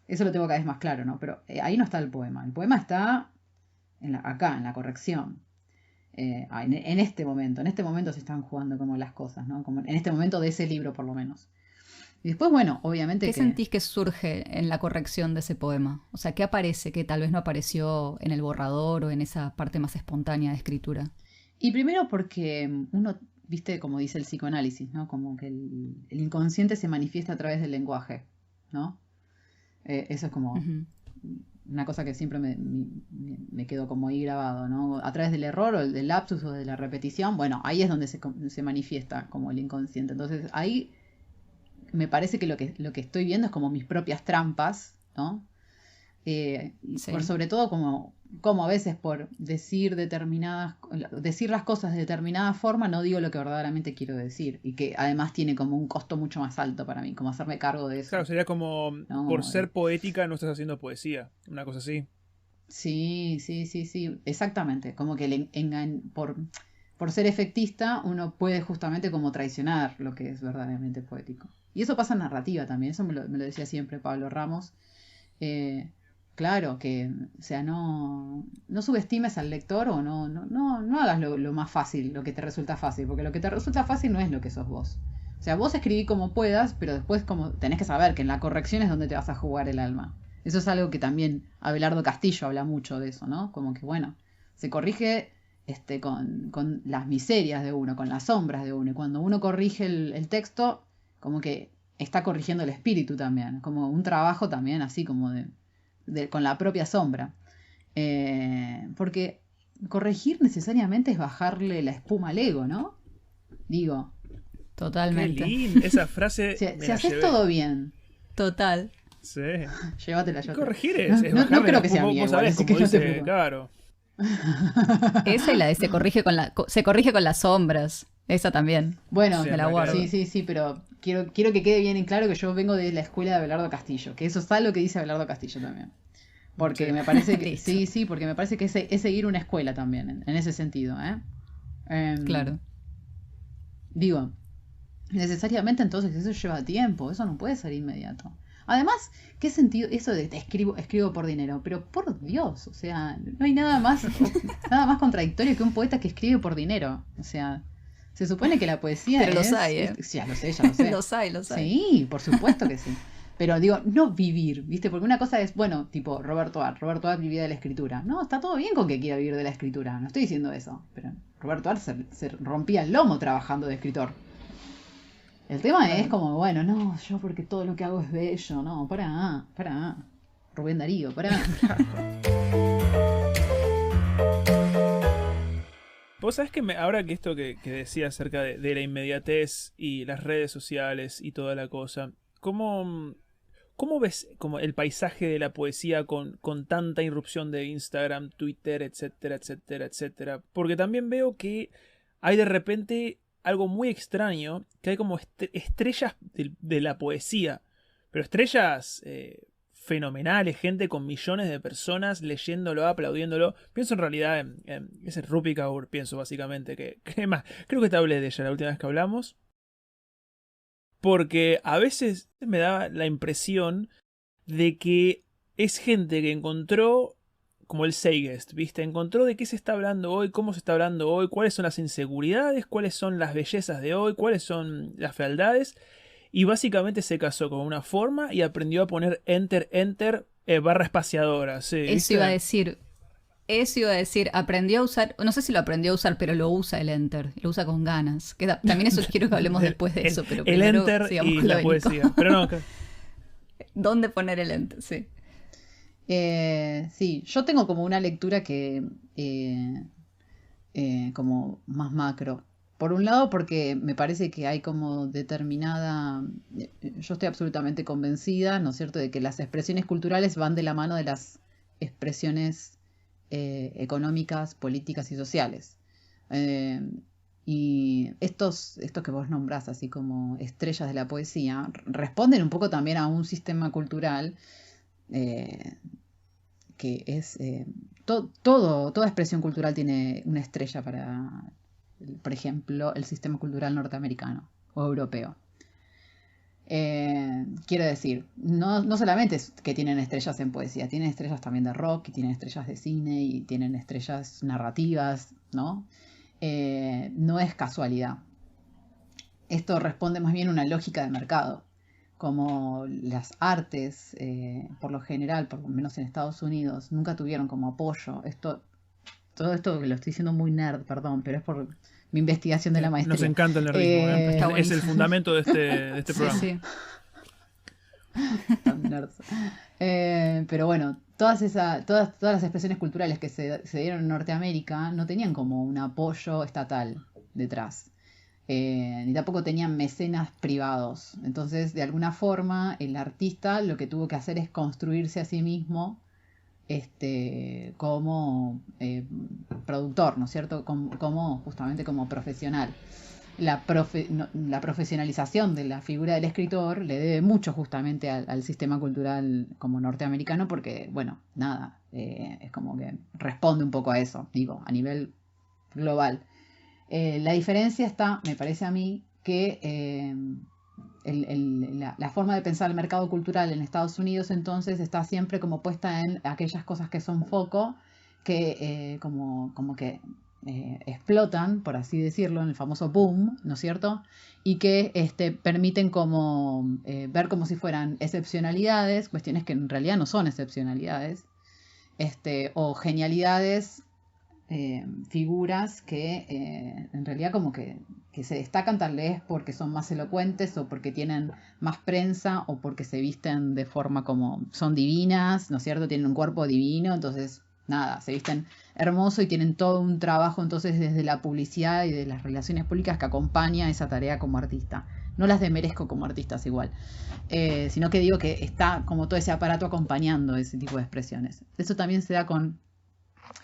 eso lo tengo cada vez más claro, ¿no? Pero ahí no está el poema. El poema está acá, en la corrección. En este momento se están jugando como las cosas, ¿no? Como en este momento de ese libro, por lo menos. Y después, bueno, obviamente ¿Qué que... sentís que surge en la corrección de ese poema? O sea, ¿qué aparece que tal vez no apareció en el borrador o en esa parte más espontánea de escritura? Y primero porque uno, viste, como dice el psicoanálisis, ¿no? Como que el inconsciente se manifiesta a través del lenguaje, ¿no? Eso es como Ujú. una cosa que siempre me quedó como ahí grabado, ¿no? A través del error o del lapsus o de la repetición, bueno, ahí es donde se manifiesta como el inconsciente. Entonces ahí me parece que lo que estoy viendo es como mis propias trampas, ¿no? Sí. Por sobre todo como a veces por decir las cosas de determinada forma no digo lo que verdaderamente quiero decir y que además tiene como un costo mucho más alto para mí, como hacerme cargo de eso. Claro, sería como, ¿No? por ser poética no estás haciendo poesía, una cosa así. Sí, exactamente. Como que por ser efectista uno puede justamente como traicionar lo que es verdaderamente poético. Y eso pasa en narrativa también, eso me lo decía siempre Pablo Ramos. Claro, que, o sea, no subestimes al lector o no hagas lo más fácil, lo que te resulta fácil, porque lo que te resulta fácil no es lo que sos vos. O sea, vos escribí como puedas, pero después como tenés que saber que en la corrección es donde te vas a jugar el alma. Eso es algo que también Abelardo Castillo habla mucho de eso, ¿no? Como que, bueno, se corrige con las miserias de uno, con las sombras de uno. Y cuando uno corrige el texto, como que está corrigiendo el espíritu también, como un trabajo también así como con la propia sombra. Porque corregir necesariamente es bajarle la espuma al ego, ¿no? Digo, Qué Totalmente. lindo, esa frase si me la haces llevé. todo bien, Total. Sí. llévatela. Corregir es No bajarle creo la que sea espuma, mía vos igual, sabés, así que como no te dice, preocupes. claro. Esa y la de se corrige con las sombras. Esa también. Bueno, Sí, Me la guardo. sí, pero quiero que quede bien en claro que yo vengo de la escuela de Abelardo Castillo, que eso es algo que dice Abelardo Castillo también. Porque Sí. me parece que, Listo. sí, porque me parece que es seguir una escuela también, en ese sentido, ¿eh? Claro. Digo, necesariamente entonces eso lleva tiempo, eso no puede ser inmediato. Además, ¿qué sentido eso de te escribo por dinero? Pero por Dios, o sea, no hay nada más contradictorio que un poeta que escribe por dinero. O sea, se supone que la poesía Pero los hay, ¿eh? sí, ya lo sé. Los hay. Sí, por supuesto que sí. Pero digo, no vivir, ¿viste? Porque una cosa es, bueno, tipo Roberto Art. Roberto Art vivía de la escritura. No, está todo bien con que quiera vivir de la escritura. No estoy diciendo eso. Pero Roberto Art se rompía el lomo trabajando de escritor. El tema es como, bueno, no, yo porque todo lo que hago es bello. No, para. Rubén Darío, para. Vos sabés que ahora que esto que decía acerca de la inmediatez y las redes sociales y toda la cosa, ¿cómo ves como el paisaje de la poesía con tanta irrupción de Instagram, Twitter, etcétera, etcétera, etcétera? Porque también veo que hay de repente algo muy extraño, que hay como estrellas de la poesía, pero estrellas fenomenales, gente con millones de personas leyéndolo, aplaudiéndolo. Pienso en realidad en ese Rupi Kaur, pienso básicamente que más, creo que te hablé de ella la última vez que hablamos. Porque a veces me da la impresión de que es gente que encontró, como el Zeitgeist, ¿viste? Encontró de qué se está hablando hoy, cómo se está hablando hoy, cuáles son las inseguridades, cuáles son las bellezas de hoy, cuáles son las fealdades. Y básicamente se casó con una forma y aprendió a poner enter, barra espaciadora. Sí, Eso ¿viste? iba a decir. Eso iba a decir. Aprendió a usar. No sé si lo aprendió a usar, pero lo usa el enter. Lo usa con ganas. También eso quiero que hablemos después de eso. Pero El primero enter sigamos y con lo la bélico. poesía. Pero no, ¿Dónde poner el enter? Sí. Sí, yo tengo como una lectura que como más macro. Por un lado, porque me parece que hay como determinada, yo estoy absolutamente convencida, ¿no es cierto?, de que las expresiones culturales van de la mano de las expresiones económicas, políticas y sociales. Eh, y estos que vos nombrás así como estrellas de la poesía responden un poco también a un sistema cultural eh, que es toda expresión cultural tiene una estrella por ejemplo, el sistema cultural norteamericano o europeo. Quiero decir, no solamente es que tienen estrellas en poesía, tienen estrellas también de rock, y tienen estrellas de cine, y tienen estrellas narrativas, ¿no? No es casualidad. Esto responde más bien a una lógica de mercado. Como las artes, por lo general, por lo menos en Estados Unidos, nunca tuvieron como apoyo. Todo esto que lo estoy diciendo muy nerd, perdón, pero es por mi investigación de la maestría. Nos encanta el nerdismo, es el fundamento de este programa. Sí. Tan nerds. Pero bueno, todas las expresiones culturales que se dieron en Norteamérica no tenían como un apoyo estatal detrás. Ni tampoco tenían mecenas privados. Entonces, de alguna forma, el artista lo que tuvo que hacer es construirse a sí mismo como productor, ¿no es cierto? Justamente como profesional. La profesionalización de la figura del escritor le debe mucho justamente al sistema cultural como norteamericano, porque, bueno, nada, es como que responde un poco a eso, digo, a nivel global. La diferencia está, me parece a mí, que la forma de pensar el mercado cultural en Estados Unidos entonces está siempre como puesta en aquellas cosas que son foco, que como que explotan, por así decirlo, en el famoso boom, ¿no es cierto? Y que permiten como ver como si fueran excepcionalidades, cuestiones que en realidad no son excepcionalidades, o genialidades, figuras que en realidad como que se destacan tal vez porque son más elocuentes o porque tienen más prensa o porque se visten de forma como son divinas, ¿no es cierto? Tienen un cuerpo divino, entonces nada, se visten hermoso y tienen todo un trabajo entonces desde la publicidad y de las relaciones públicas que acompaña esa tarea como artista. No las demerezco como artistas igual, sino que digo que está como todo ese aparato acompañando ese tipo de expresiones. Eso también se da con...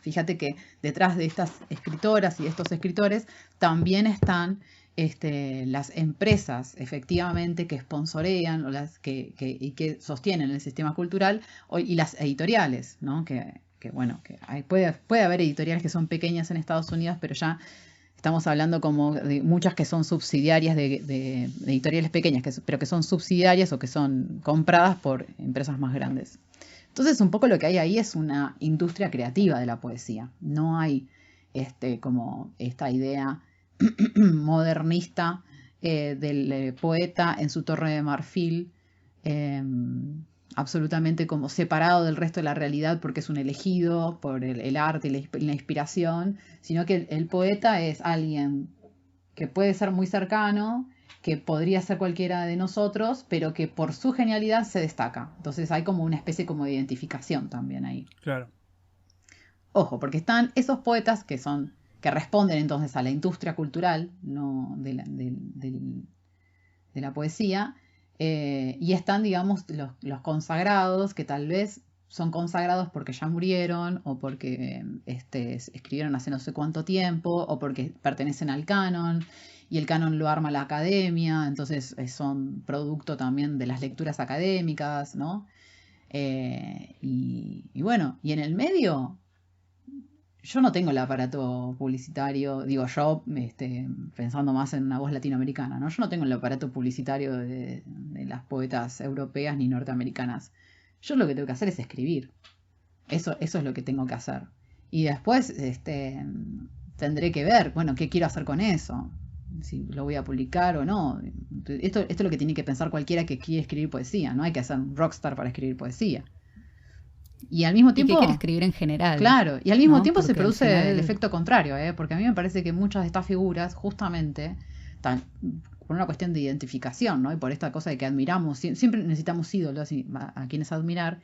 Fíjate que detrás de estas escritoras y de estos escritores también están las empresas efectivamente que sponsorean o y que sostienen el sistema cultural y las editoriales, ¿no? Que puede haber editoriales que son pequeñas en Estados Unidos, pero ya estamos hablando como de muchas que son subsidiarias de editoriales pequeñas, pero que son subsidiarias o que son compradas por empresas más grandes. Entonces, un poco lo que hay ahí es una industria creativa de la poesía. No hay como esta idea modernista del poeta en su torre de marfil, absolutamente como separado del resto de la realidad porque es un elegido por el arte y la inspiración, sino que el poeta es alguien que puede ser muy cercano, que podría ser cualquiera de nosotros, pero que por su genialidad se destaca. Entonces hay como una especie como de identificación también ahí. Claro. Ojo, porque están esos poetas que responden entonces a la industria cultural, no de la poesía, y están, digamos, los consagrados, que tal vez son consagrados porque ya murieron, o porque escribieron hace no sé cuánto tiempo, o porque pertenecen al canon, y el canon lo arma la academia, entonces son producto también de las lecturas académicas, ¿no? Y bueno, y en el medio, yo no tengo el aparato publicitario, digo yo, pensando más en una voz latinoamericana, ¿no? Yo no tengo el aparato publicitario de las poetas europeas ni norteamericanas. Yo lo que tengo que hacer es escribir. Eso es lo que tengo que hacer. Y después tendré que ver, bueno, qué quiero hacer con eso. Si lo voy a publicar o no. Esto es lo que tiene que pensar cualquiera que quiere escribir poesía. No hay que ser un rockstar para escribir poesía. Y al mismo tiempo... ¿Y qué quiere escribir en general? Claro, y al mismo tiempo se Porque produce al final... el efecto contrario, porque a mí me parece que muchas de estas figuras, justamente, por una cuestión de identificación, ¿no? Y por esta cosa de que admiramos, siempre necesitamos ídolos a quienes admirar,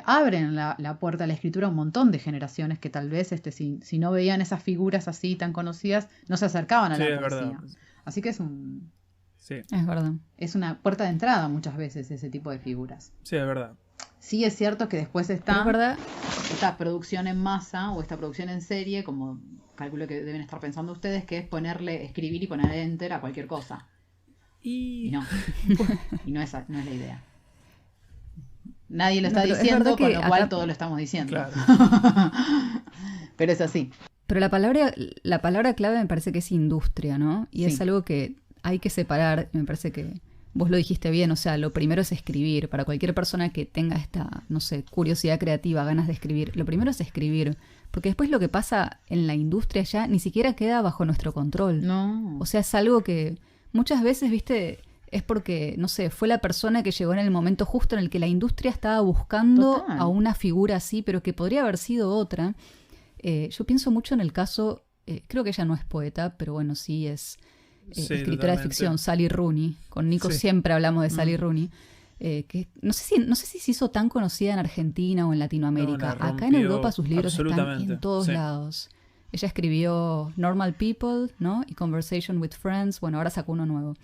abren la puerta a la escritura a un montón de generaciones que tal vez si no veían esas figuras así tan conocidas, no se acercaban a la poesía. Verdad. Así que es verdad. Es una puerta de entrada muchas veces ese tipo de figuras. Sí, es verdad. Sí es cierto que después está esta producción en masa o esta producción en serie, como calculo que deben estar pensando ustedes, que es escribir y poner enter a cualquier cosa. Y no, y no es la idea. Nadie lo está diciendo, con lo cual todos lo estamos diciendo. Claro. Pero es así. Pero la palabra clave me parece que es industria, ¿no? Y es Sí. algo que hay que separar, y me parece que vos lo dijiste bien, o sea, lo primero es escribir. Para cualquier persona que tenga esta, no sé, curiosidad creativa, ganas de escribir, lo primero es escribir. Porque después lo que pasa en la industria ya ni siquiera queda bajo nuestro control. No. O sea, es algo que muchas veces, viste, es porque, no sé, fue la persona que llegó en el momento justo en el que la industria estaba buscando Total. a una figura así, pero que podría haber sido otra. Yo pienso mucho en el caso, creo que ella no es poeta, pero bueno, sí es Sí, escritora de totalmente. ficción, Sally Rooney. Con Nico Sí. siempre hablamos de Sally Rooney. Que no sé si se hizo tan conocida en Argentina o en Latinoamérica. No, la Acá en rompió Europa sus libros están absolutamente, en todos sí. lados. Ella escribió Normal People, ¿no? Y Conversation with Friends. Bueno, ahora sacó uno nuevo.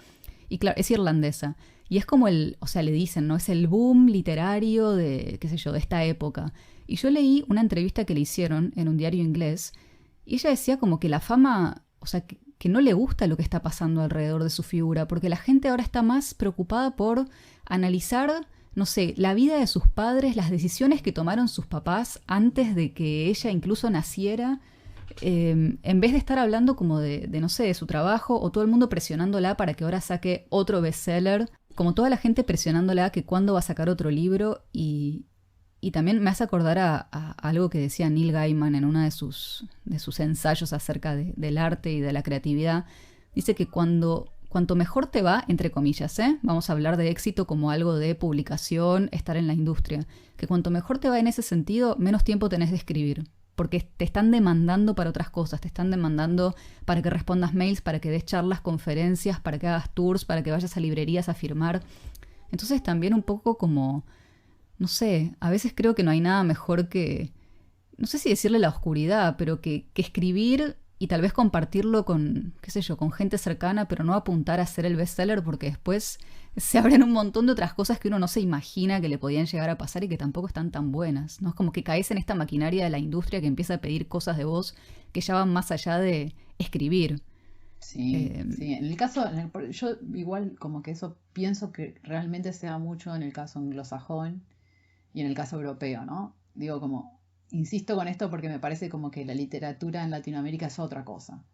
Y claro, es irlandesa. Y es como o sea, le dicen, ¿no? Es el boom literario de, qué sé yo, de esta época. Y yo leí una entrevista que le hicieron en un diario inglés. Y ella decía como que la fama, o sea, que no le gusta lo que está pasando alrededor de su figura, porque la gente ahora está más preocupada por analizar, no sé, la vida de sus padres, las decisiones que tomaron sus papás antes de que ella incluso naciera, en vez de estar hablando como de, no sé, de su trabajo, o todo el mundo presionándola para que ahora saque otro bestseller, como toda la gente presionándola que cuándo va a sacar otro libro. Y también me hace acordar a algo que decía Neil Gaiman en uno de sus ensayos acerca del arte y de la creatividad. Dice que cuanto mejor te va, entre comillas, vamos a hablar de éxito como algo de publicación, estar en la industria, que cuanto mejor te va en ese sentido, menos tiempo tenés de escribir. Porque te están demandando para otras cosas, te están demandando para que respondas mails, para que des charlas, conferencias, para que hagas tours, para que vayas a librerías a firmar. Entonces también un poco como, no sé, a veces creo que no hay nada mejor que, no sé si decirle la oscuridad, pero que escribir y tal vez compartirlo con, qué sé yo, con gente cercana, pero no apuntar a ser el bestseller, porque después se abren un montón de otras cosas que uno no se imagina que le podían llegar a pasar y que tampoco están tan buenas, ¿no? Es como que caes en esta maquinaria de la industria que empieza a pedir cosas de vos que ya van más allá de escribir. Sí, sí. En el caso, yo igual como que eso pienso que realmente se da mucho en el caso anglosajón y en el caso europeo, ¿no? Digo como, insisto con esto porque me parece como que la literatura en Latinoamérica es otra cosa.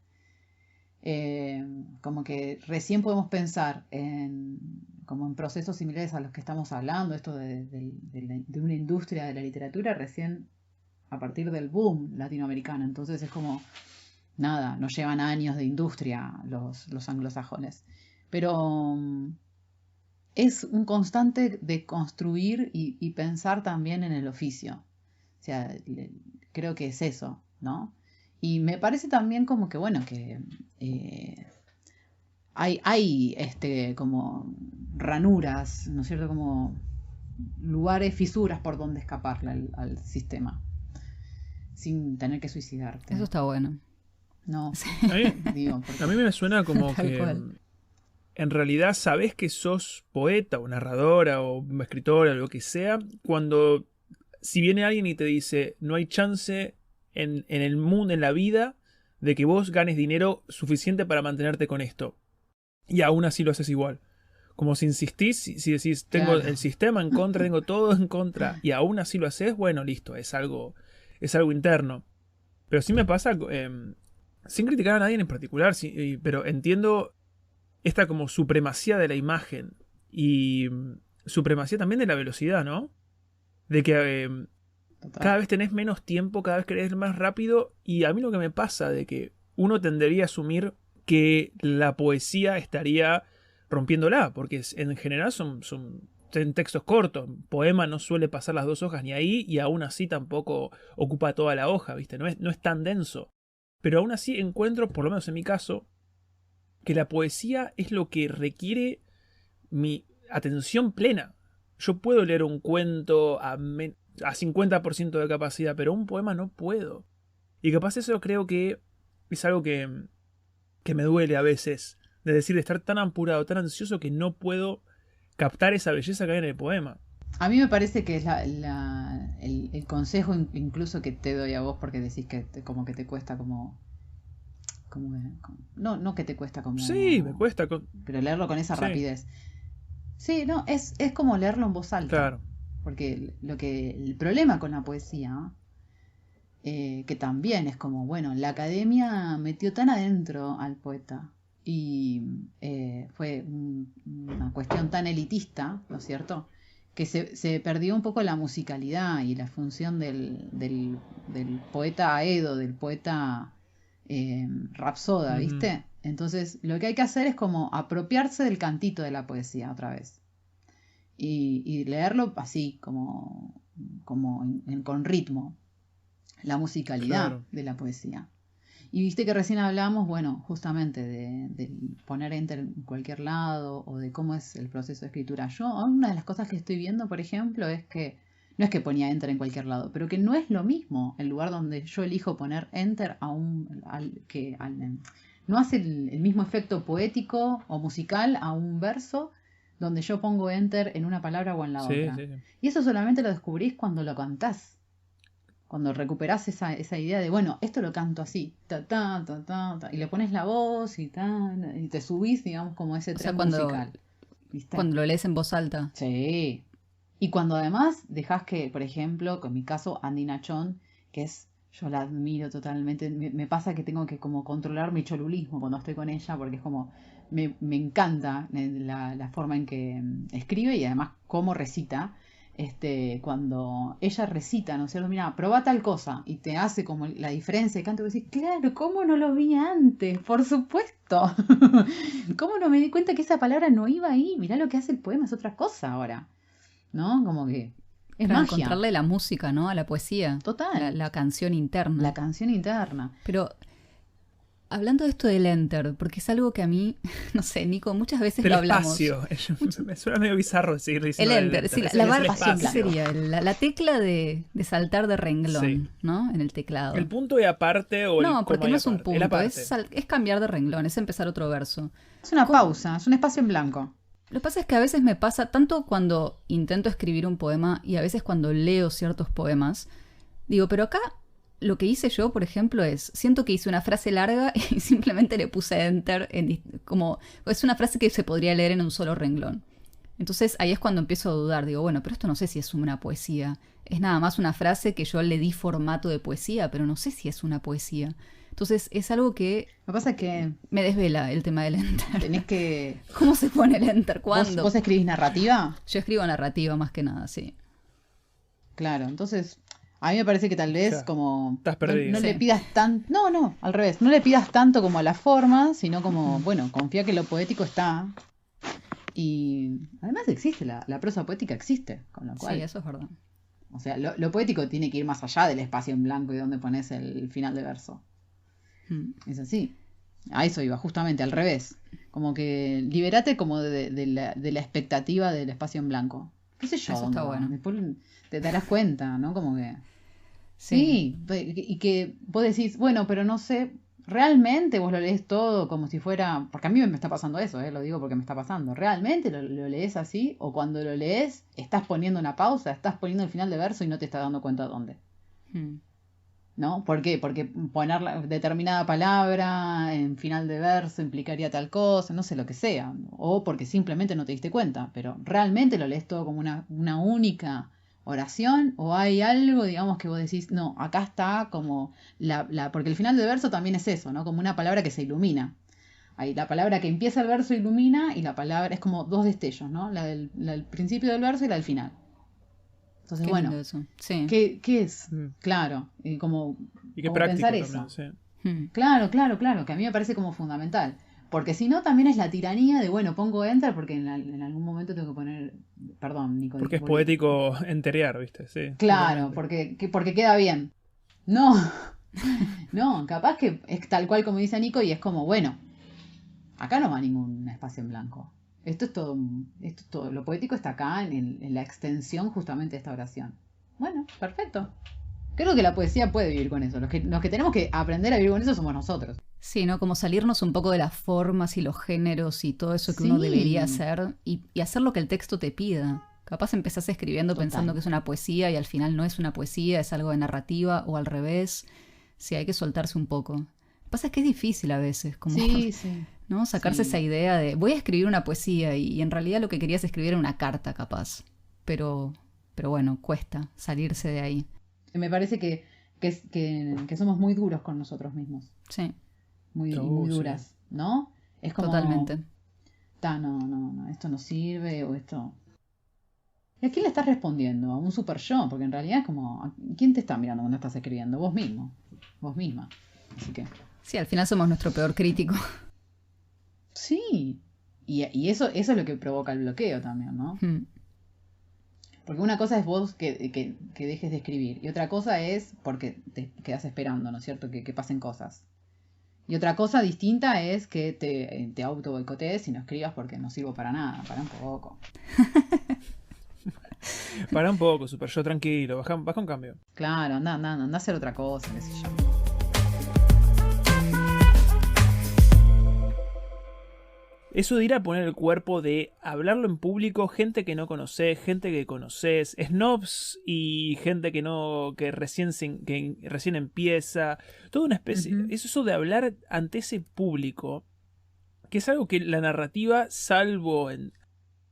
Como que recién podemos pensar como en procesos similares a los que estamos hablando, esto de una industria de la literatura recién a partir del boom latinoamericano. Entonces es como, nada, nos llevan años de industria los anglosajones. Pero es un constante de construir y pensar también en el oficio. O sea, creo que es eso, ¿no? Y me parece también como que, bueno, que hay como ranuras, ¿no es cierto? Como lugares, fisuras por donde escaparle al sistema, sin tener que suicidarte. Eso está bueno. No, A mí, digo, porque a mí me suena como Tal que cual. en realidad sabés que sos poeta o narradora o escritora o lo que sea, cuando si viene alguien y te dice no hay chance en el mundo, en la vida, de que vos ganes dinero suficiente para mantenerte con esto. Y aún así lo haces igual. Como si insistís, si decís tengo Claro. el sistema en contra, tengo todo en contra, y aún así lo haces, bueno, listo, es algo interno. Pero sí me pasa, sin criticar a nadie en particular, pero entiendo esta como supremacía de la imagen y supremacía también de la velocidad, ¿no? De que total. cada vez tenés menos tiempo, cada vez querés ir más rápido, y a mí lo que me pasa de que uno tendería a asumir que la poesía estaría rompiéndola, porque en general son textos cortos. Poema no suele pasar las 2 hojas ni ahí, y aún así tampoco ocupa toda la hoja, ¿viste? No es tan denso. Pero aún así encuentro, por lo menos en mi caso, que la poesía es lo que requiere mi atención plena. Yo puedo leer un cuento a 50% de capacidad, pero un poema no puedo. Y capaz eso creo que es algo que me duele a veces. De decir, de estar tan apurado, tan ansioso que no puedo captar esa belleza que hay en el poema. A mí me parece que es el consejo incluso que te doy a vos porque decís que como que te cuesta no que te cuesta como... Sí, me cuesta. Pero leerlo con esa Sí. rapidez. Sí, no, es como leerlo en voz alta. Claro. Porque el problema con la poesía que también es como, bueno, la academia metió tan adentro al poeta y fue una cuestión tan elitista, ¿no es cierto?, que se perdió un poco la musicalidad y la función del poeta aedo, del poeta rapsoda, ¿viste? Entonces, lo que hay que hacer es como apropiarse del cantito de la poesía otra vez. Y leerlo así, como con ritmo, la musicalidad de la poesía. Y viste que recién hablábamos, bueno, justamente de poner enter en cualquier lado o de cómo es el proceso de escritura. Yo, una de las cosas que estoy viendo, por ejemplo, es que no es que ponía enter en cualquier lado, pero que no es lo mismo el lugar donde yo elijo poner enter no hace el mismo efecto poético o musical a un verso donde yo pongo enter en una palabra o en la otra. Sí. Y eso solamente lo descubrís cuando lo cantás. Cuando recuperás esa idea de, bueno, esto lo canto así, y le pones la voz y te subís, digamos, como ese tren musical. ¿Viste? Cuando lo lees en voz alta. Sí. Y cuando además dejás que, por ejemplo, con mi caso, Andy Nachón, yo la admiro totalmente, me pasa que tengo que como controlar mi cholulismo cuando estoy con ella, porque es como, me encanta la forma en que escribe y además cómo recita. Cuando ella recita, ¿no es cierto? Mira, probá tal cosa y te hace como la diferencia de canto y decís, claro, ¿cómo no lo vi antes? Por supuesto. ¿Cómo no me di cuenta que esa palabra no iba ahí? Mirá lo que hace el poema, es otra cosa ahora, ¿no? Como que es magia. Encontrarle la música, ¿no? A la poesía. Total. La canción interna. La canción interna. Pero hablando de esto del enter, porque es algo que a mí, no sé, Nico, muchas veces lo hablamos. El espacio. Me suena medio bizarro seguir diciendo el enter. Sí, la barra sería la tecla de saltar de renglón, sí, ¿no? En el teclado. El punto y aparte o no, el porque no es un punto, es cambiar de renglón, es empezar otro verso. Es una pausa, es un espacio en blanco. Lo que pasa es que a veces me pasa, tanto cuando intento escribir un poema y a veces cuando leo ciertos poemas, digo, pero acá lo que hice yo, por ejemplo, siento que hice una frase larga y simplemente le puse enter, como es una frase que se podría leer en un solo renglón. Entonces ahí es cuando empiezo a dudar, digo, bueno, pero esto no sé si es una poesía, es nada más una frase que yo le di formato de poesía, pero no sé si es una poesía. Entonces es algo que lo que pasa es que me desvela el tema del enter. Tenés que... ¿Cómo se pone el enter? ¿Cuándo? ¿Vos escribís narrativa? Yo escribo narrativa más que nada, sí. Claro, entonces a mí me parece que tal vez como estás perdido. No le pidas tanto, no, al revés, no le pidas tanto como a la forma, sino como, bueno, confía que lo poético está. Y además existe, la prosa poética existe, con lo cual... Sí, eso es verdad. O sea, lo poético tiene que ir más allá del espacio en blanco y donde pones el final de verso. Es así. A eso iba, justamente, al revés. Como que liberate como de la expectativa del espacio en blanco. ¿Qué sé yo? Eso está bueno. Después te darás cuenta, ¿no? Como que... Sí, y que vos decís, bueno, pero no sé, realmente vos lo lees todo como si fuera... Porque a mí me está pasando eso, lo digo porque me está pasando. ¿Realmente lo lees así? O cuando lo lees, estás poniendo una pausa, estás poniendo el final de verso y no te estás dando cuenta dónde. ¿No? ¿Por qué? Porque poner determinada palabra en final de verso implicaría tal cosa, no sé lo que sea. O porque simplemente no te diste cuenta. Pero ¿realmente lo lees todo como una única oración? ¿O hay algo, digamos, que vos decís, no, acá está como porque el final del verso también es eso, ¿no? Como una palabra que se ilumina. Hay la palabra que empieza el verso ilumina y la palabra es como dos destellos, ¿no? La del principio del verso y la del final. Entonces, bueno, sí. ¿qué es? Claro, y como qué práctico pensar también, eso. Sí. Claro, que a mí me parece como fundamental. Porque si no, también es la tiranía de, bueno, pongo enter porque en algún momento tengo que poner... Perdón, Nico. Porque es poético enterear, ¿viste? Sí. Claro, porque queda bien. No, no, capaz que es tal cual como dice Nico y es como, bueno, acá no va ningún espacio en blanco. Esto es todo, lo poético está acá en la extensión justamente de esta oración. Bueno, perfecto. Creo que la poesía puede vivir con eso. Los que tenemos que aprender a vivir con eso somos nosotros. Sí, ¿no? Como salirnos un poco de las formas y los géneros y todo eso que uno debería hacer y hacer lo que el texto te pida. Capaz empezás escribiendo pensando que es una poesía y al final no es una poesía, es algo de narrativa o al revés. Sí, hay que soltarse un poco. Lo que pasa es que es difícil a veces, como, ¿no? Sacarse esa idea de voy a escribir una poesía y en realidad lo que querías escribir era una carta capaz. Pero bueno, cuesta salirse de ahí. Me parece que que somos muy duros con nosotros mismos. Sí, Muy Sí. duras, ¿no? Es como, totalmente. no, esto no sirve o esto... ¿Y a quién le estás respondiendo? A un super yo, porque en realidad es como, ¿quién te está mirando cuando estás escribiendo? Vos mismo, vos misma. Así que, Sí, al final somos nuestro peor crítico. sí. Y eso es lo que provoca el bloqueo también, ¿no? Mm. Porque una cosa es vos que dejes de escribir y otra cosa es porque te quedas esperando, ¿no es cierto? Que pasen cosas. Y otra cosa distinta es que te auto boicotees y no escribas porque no sirvo para nada, para un poco. Para un poco, super yo, tranquilo, baja un cambio. Claro, anda a hacer otra cosa, qué sé yo. Eso de ir a poner el cuerpo, de hablarlo en público, gente que no conoces, gente que conoces, snobs y gente que recién empieza, toda una especie, Ujú. es eso de hablar ante ese público, que es algo que la narrativa, salvo en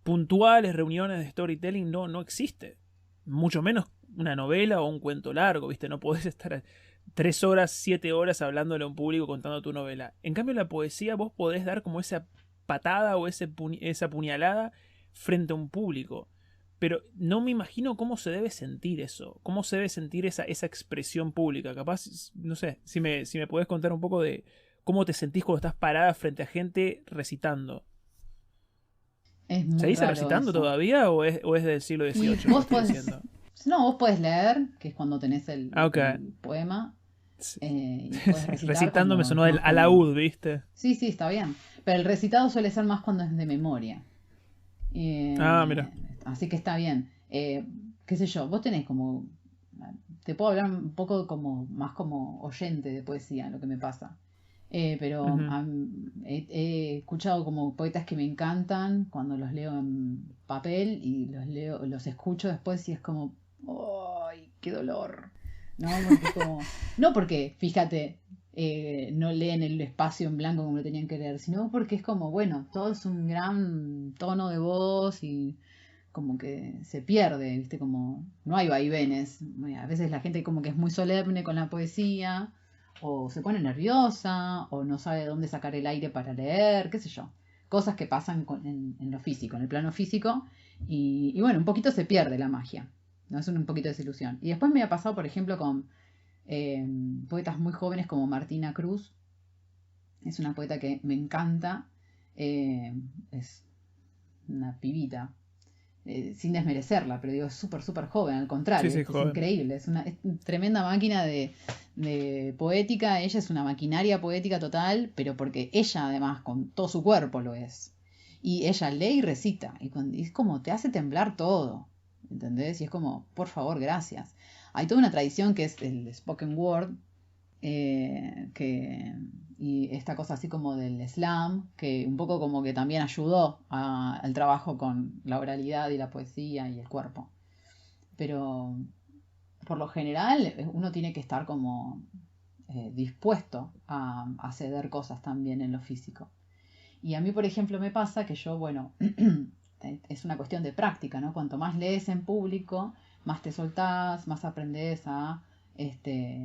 puntuales reuniones de storytelling, no existe. Mucho menos una novela o un cuento largo, ¿viste? No podés estar 3 horas, 7 horas hablándole a un público contando tu novela. En cambio, la poesía vos podés dar como esa patada o esa puñalada frente a un público. Pero no me imagino cómo se debe sentir eso. Cómo se debe sentir esa expresión pública. Capaz, no sé, si me podés contar un poco de cómo te sentís cuando estás parada frente a gente recitando. Es muy ¿Seguís raro recitando eso. todavía o es del siglo Y XVIII lo que vos estoy podés, diciendo? no, vos podés leer, que es cuando tenés el, Ah, ok. el poema, Sí. y podés recitar Recitando me cuando sonó es el más cuando... alaúd, ¿viste? Sí, está bien. Pero el recitado suele ser más cuando es de memoria. Ah, mira. Así que está bien. Qué sé yo, vos tenés como... Te puedo hablar un poco como más como oyente de poesía, lo que me pasa. Pero Ujú. he escuchado como poetas que me encantan cuando los leo en papel y los escucho después y es como, ¡ay, qué dolor! ¿No? Porque es como, no porque, fíjate, no leen el espacio en blanco como lo tenían que leer, sino porque es como, bueno, todo es un gran tono de voz y como que se pierde, ¿viste? Como no hay vaivenes. A veces la gente como que es muy solemne con la poesía o se pone nerviosa, o no sabe de dónde sacar el aire para leer, qué sé yo. Cosas que pasan en lo físico, en el plano físico, y bueno, un poquito se pierde la magia, ¿no? Es un poquito de desilusión. Y después me ha pasado, por ejemplo, con poetas muy jóvenes como Martina Cruz, es una poeta que me encanta, es una pibita, sin desmerecerla, pero digo, es súper joven, al Sí, contrario, sí, es joven. increíble, es una tremenda máquina de poética, ella es una maquinaria poética total, pero porque ella además con todo su cuerpo lo es. Y ella lee y recita, y es como te hace temblar todo, ¿entendés? Y es como, por favor, gracias. Hay toda una tradición que es el spoken word, y esta cosa así como del slam, que un poco como que también ayudó al trabajo con la oralidad y la poesía y el cuerpo. Pero por lo general uno tiene que estar como dispuesto a ceder cosas también en lo físico. Y a mí, por ejemplo, me pasa que yo, bueno, es una cuestión de práctica, ¿no? Cuanto más lees en público, más te soltás, más aprendes a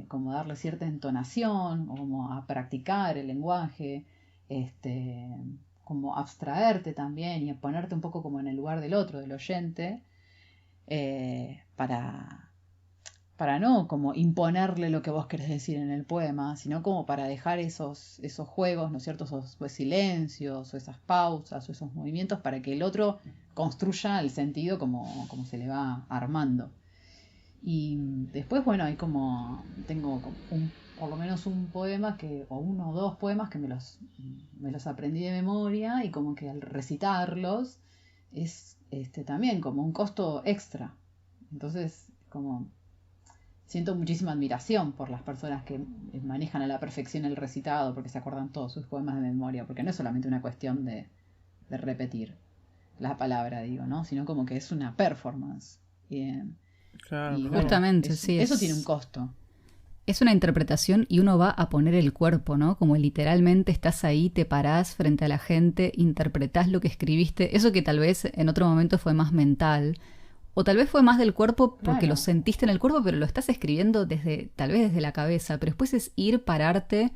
como darle cierta entonación, o como a practicar el lenguaje, como abstraerte también y ponerte un poco como en el lugar del otro, del oyente, para no como imponerle lo que vos querés decir en el poema, sino como para dejar esos juegos, ¿no es cierto? Esos silencios, o esas pausas, o esos movimientos, para que el otro construya el sentido como se le va armando. Y después, bueno, hay tengo por lo menos un poema o uno o dos poemas que me los aprendí de memoria y como que al recitarlos es también como un costo extra. Entonces, como siento muchísima admiración por las personas que manejan a la perfección el recitado porque se acuerdan todos sus poemas de memoria, porque no es solamente una cuestión de repetir la palabra, digo, ¿no? Sino como que es una performance. Claro, Y claro. bueno, Justamente, sí, eso tiene un costo. es una interpretación y uno va a poner el cuerpo, ¿no? Como literalmente estás ahí, te parás frente a la gente, interpretás lo que escribiste, eso que tal vez en otro momento fue más mental, O tal vez fue más del cuerpo porque Claro. lo sentiste en el cuerpo, pero lo estás escribiendo tal vez desde la cabeza, pero después es ir, pararte,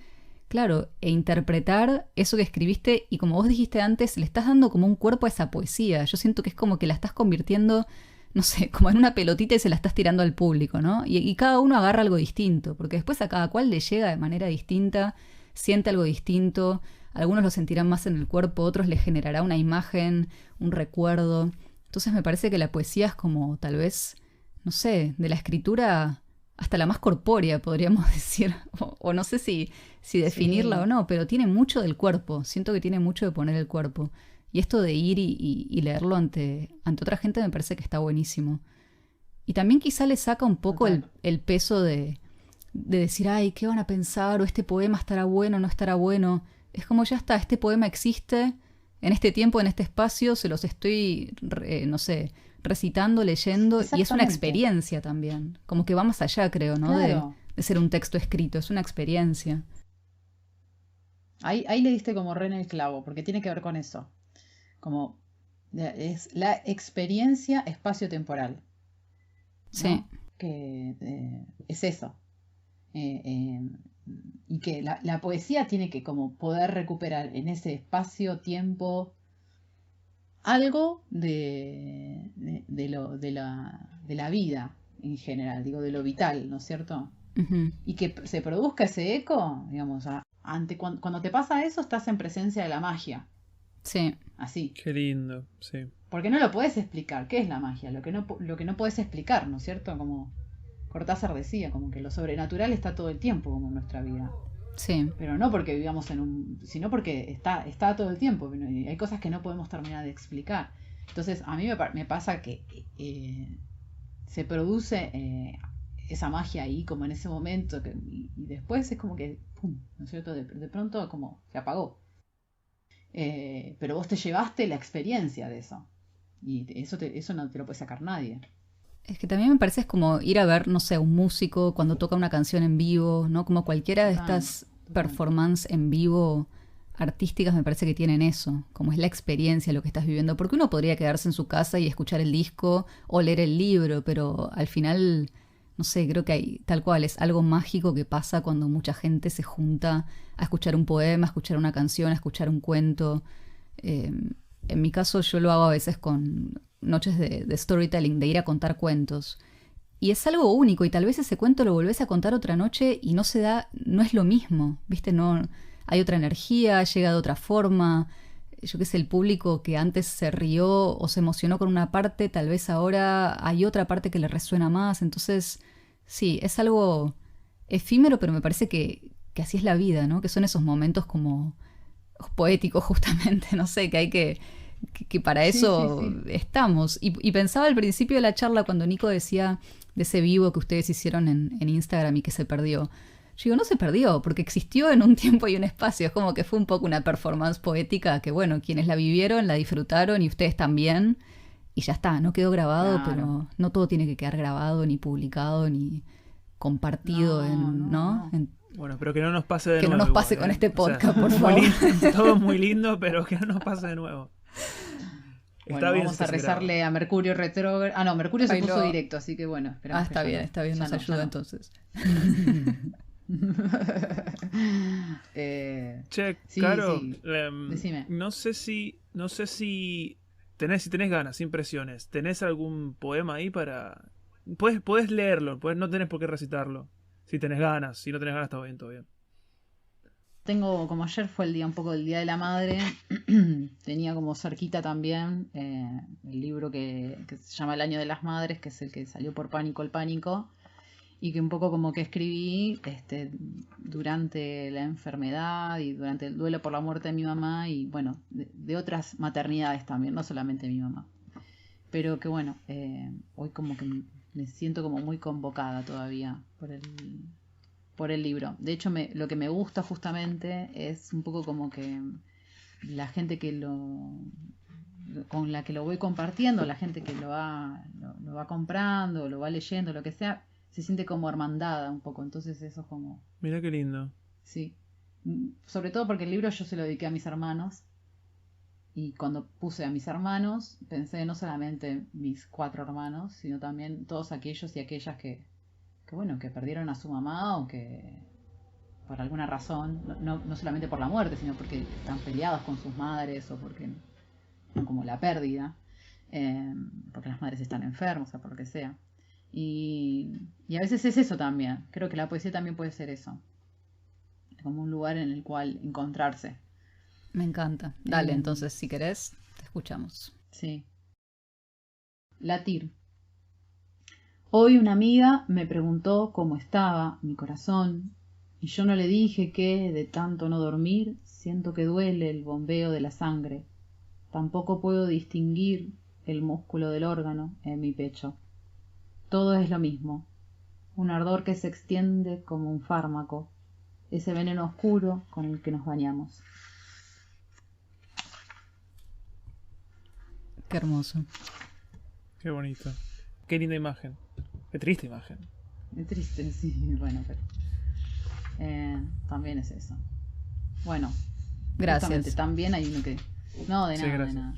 claro, e interpretar eso que escribiste y como vos dijiste antes, le estás dando como un cuerpo a esa poesía. Yo siento que es como que la estás convirtiendo, no sé, como en una pelotita y se la estás tirando al público, ¿no? Y cada uno agarra algo distinto, porque después a cada cual le llega de manera distinta, siente algo distinto, algunos lo sentirán más en el cuerpo, otros les generará una imagen, un recuerdo. Entonces me parece que la poesía es como tal vez, no sé, de la escritura hasta la más corpórea, podríamos decir, o no sé si definirla o Sí, no, pero tiene mucho del cuerpo, siento que tiene mucho de poner el cuerpo. Y esto de ir y leerlo ante otra gente me parece que está buenísimo. Y también quizá le saca un poco total. el peso de decir, ay, ¿qué van a pensar? O este poema estará bueno, no estará bueno. Es como ya está, este poema existe en este tiempo, en este espacio, se los estoy, no sé, recitando, leyendo, y es una Exactamente. experiencia también. Como que va más allá, creo, ¿no? Claro. De ser un texto escrito, es una experiencia. Ahí le diste como re en el clavo, porque tiene que ver con eso. Como es la experiencia espacio-temporal, Sí. ¿no? Que es eso. Eh, eh, y que la poesía tiene que como poder recuperar en ese espacio-tiempo algo de la vida en general, digo, de lo vital, ¿no es cierto? Ujú. Y que se produzca ese eco, digamos, cuando te pasa eso estás en presencia de la magia, Sí. así. Qué lindo, sí. Porque no lo puedes explicar. ¿Qué es la magia? Lo que no puedes explicar, ¿no es cierto? Como Cortázar decía, como que lo sobrenatural está todo el tiempo como en nuestra vida. Sí. Pero no porque vivamos sino porque está todo el tiempo. Y hay cosas que no podemos terminar de explicar. Entonces, a mí me pasa que se produce esa magia ahí, como en ese momento, y después es como que, ¡pum! ¿No es cierto? De pronto como se apagó. Pero vos te llevaste la experiencia de eso. Y eso no te lo puede sacar nadie. Es que también me parece es como ir a ver, no sé, un músico cuando toca una canción en vivo, ¿no? Como cualquiera de Total, estas total. performances en vivo artísticas me parece que tienen eso, como es la experiencia, lo que estás viviendo. Porque uno podría quedarse en su casa y escuchar el disco o leer el libro, pero al final, no sé, creo que hay tal cual, es algo mágico que pasa cuando mucha gente se junta a escuchar un poema, a escuchar una canción, a escuchar un cuento. Eh, en mi caso yo lo hago a veces con noches de storytelling, de ir a contar cuentos. Y es algo único y tal vez ese cuento lo volvés a contar otra noche y no se da, no es lo mismo, ¿viste? No, hay otra energía, llega de otra forma. Yo qué sé, el público que antes se rió o se emocionó con una parte, tal vez ahora hay otra parte que le resuena más. Entonces, sí, es algo efímero, pero me parece que así es la vida, ¿no? Que son esos momentos como poéticos justamente, no sé, que hay que para Sí, sí, eso sí. estamos. Y pensaba al principio de la charla cuando Nico decía de ese vivo que ustedes hicieron en Instagram y que se perdió. Yo digo, no se perdió, porque existió en un tiempo y un espacio. Es como que fue un poco una performance poética que, bueno, quienes la vivieron, la disfrutaron y ustedes también. Y ya está, no quedó grabado, Claro. pero no todo tiene que quedar grabado, ni publicado, ni compartido No, en, no, ¿no? no. Bueno, pero que no nos pase de Que no nuevo nos pase igual, con ¿eh? este O sea, podcast, por muy favor. lindo, todo muy lindo, pero que no nos pase de nuevo. Está Bueno, bien si vamos esto a se graba. rezarle a Mercurio retrógrado. Ah, no, Mercurio se Ay, puso no. directo, así que bueno, Ah, esperemos que ya no. está bien, Ya nos no, ya ayuda no. entonces. Che, Sí, Caro, sí. Decime. no sé si si tenés ganas, sin presiones, ¿tenés algún poema ahí para... Puedes leerlo, no tenés por qué recitarlo. Si tenés ganas, si no tenés ganas, está bien, todo bien. Tengo, como ayer fue el día un poco del Día de la Madre, tenía como cerquita también el libro que se llama El Año de las Madres, que es el que salió por Pánico el Pánico, y que un poco como que escribí durante la enfermedad y durante el duelo por la muerte de mi mamá y bueno, de otras maternidades también, no solamente mi mamá. Pero que bueno, hoy como que me siento como muy convocada todavía por el libro. De hecho, lo que me gusta justamente es un poco como que la gente con la que lo voy compartiendo, la gente que lo va comprando, lo va leyendo, lo que sea, se siente como hermandada un poco. Entonces eso es como, Mira qué lindo. sí. Sobre todo porque el libro yo se lo dediqué a mis hermanos Y cuando puse a mis hermanos, pensé no solamente mis 4 hermanos, sino también todos aquellos y aquellas bueno, que perdieron a su mamá o que por alguna razón, no solamente por la muerte, sino porque están peleados con sus madres o porque, como la pérdida, porque las madres están enfermas o por lo que sea. Y a veces es eso también. Creo que la poesía también puede ser eso. Como un lugar en el cual encontrarse. Me encanta. Dale, entonces, si querés, te escuchamos. Sí. Latir. Hoy una amiga me preguntó cómo estaba mi corazón y yo no le dije que, de tanto no dormir, siento que duele el bombeo de la sangre. Tampoco puedo distinguir el músculo del órgano en mi pecho. Todo es lo mismo. Un ardor que se extiende como un fármaco. Ese veneno oscuro con el que nos bañamos. Qué hermoso. Qué bonito. Qué linda imagen. Qué triste imagen. Es triste, sí, bueno, pero también es eso. Bueno, Gracias. También hay uno que... No, de Sí, nada, de gracias. nada.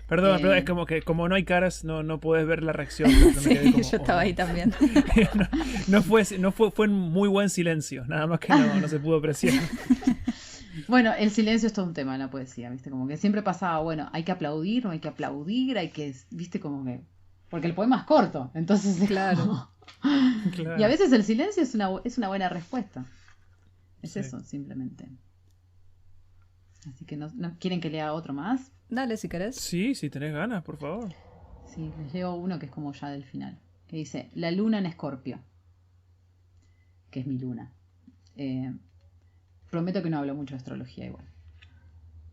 Perdón, pero es como que como no hay caras, no puedes ver la reacción. Sí, yo estaba ahí también. Fue un muy buen silencio, nada más que no se pudo apreciar. Bueno, el silencio es todo un tema en la poesía, ¿viste? Como que siempre pasaba, bueno, hay que aplaudir, no hay que aplaudir, ¿viste? Como que... Porque el poema es corto, entonces es Claro. Claro. Y a veces el silencio es una buena respuesta. Es Sí. eso, simplemente. Así que no quieren que lea otro más. Dale, si querés. Sí, si tenés ganas, por favor. Sí, les leo uno que es como ya del final. Que dice, La luna en Escorpio. Que es mi luna. Prometo que no hablo mucho de astrología igual.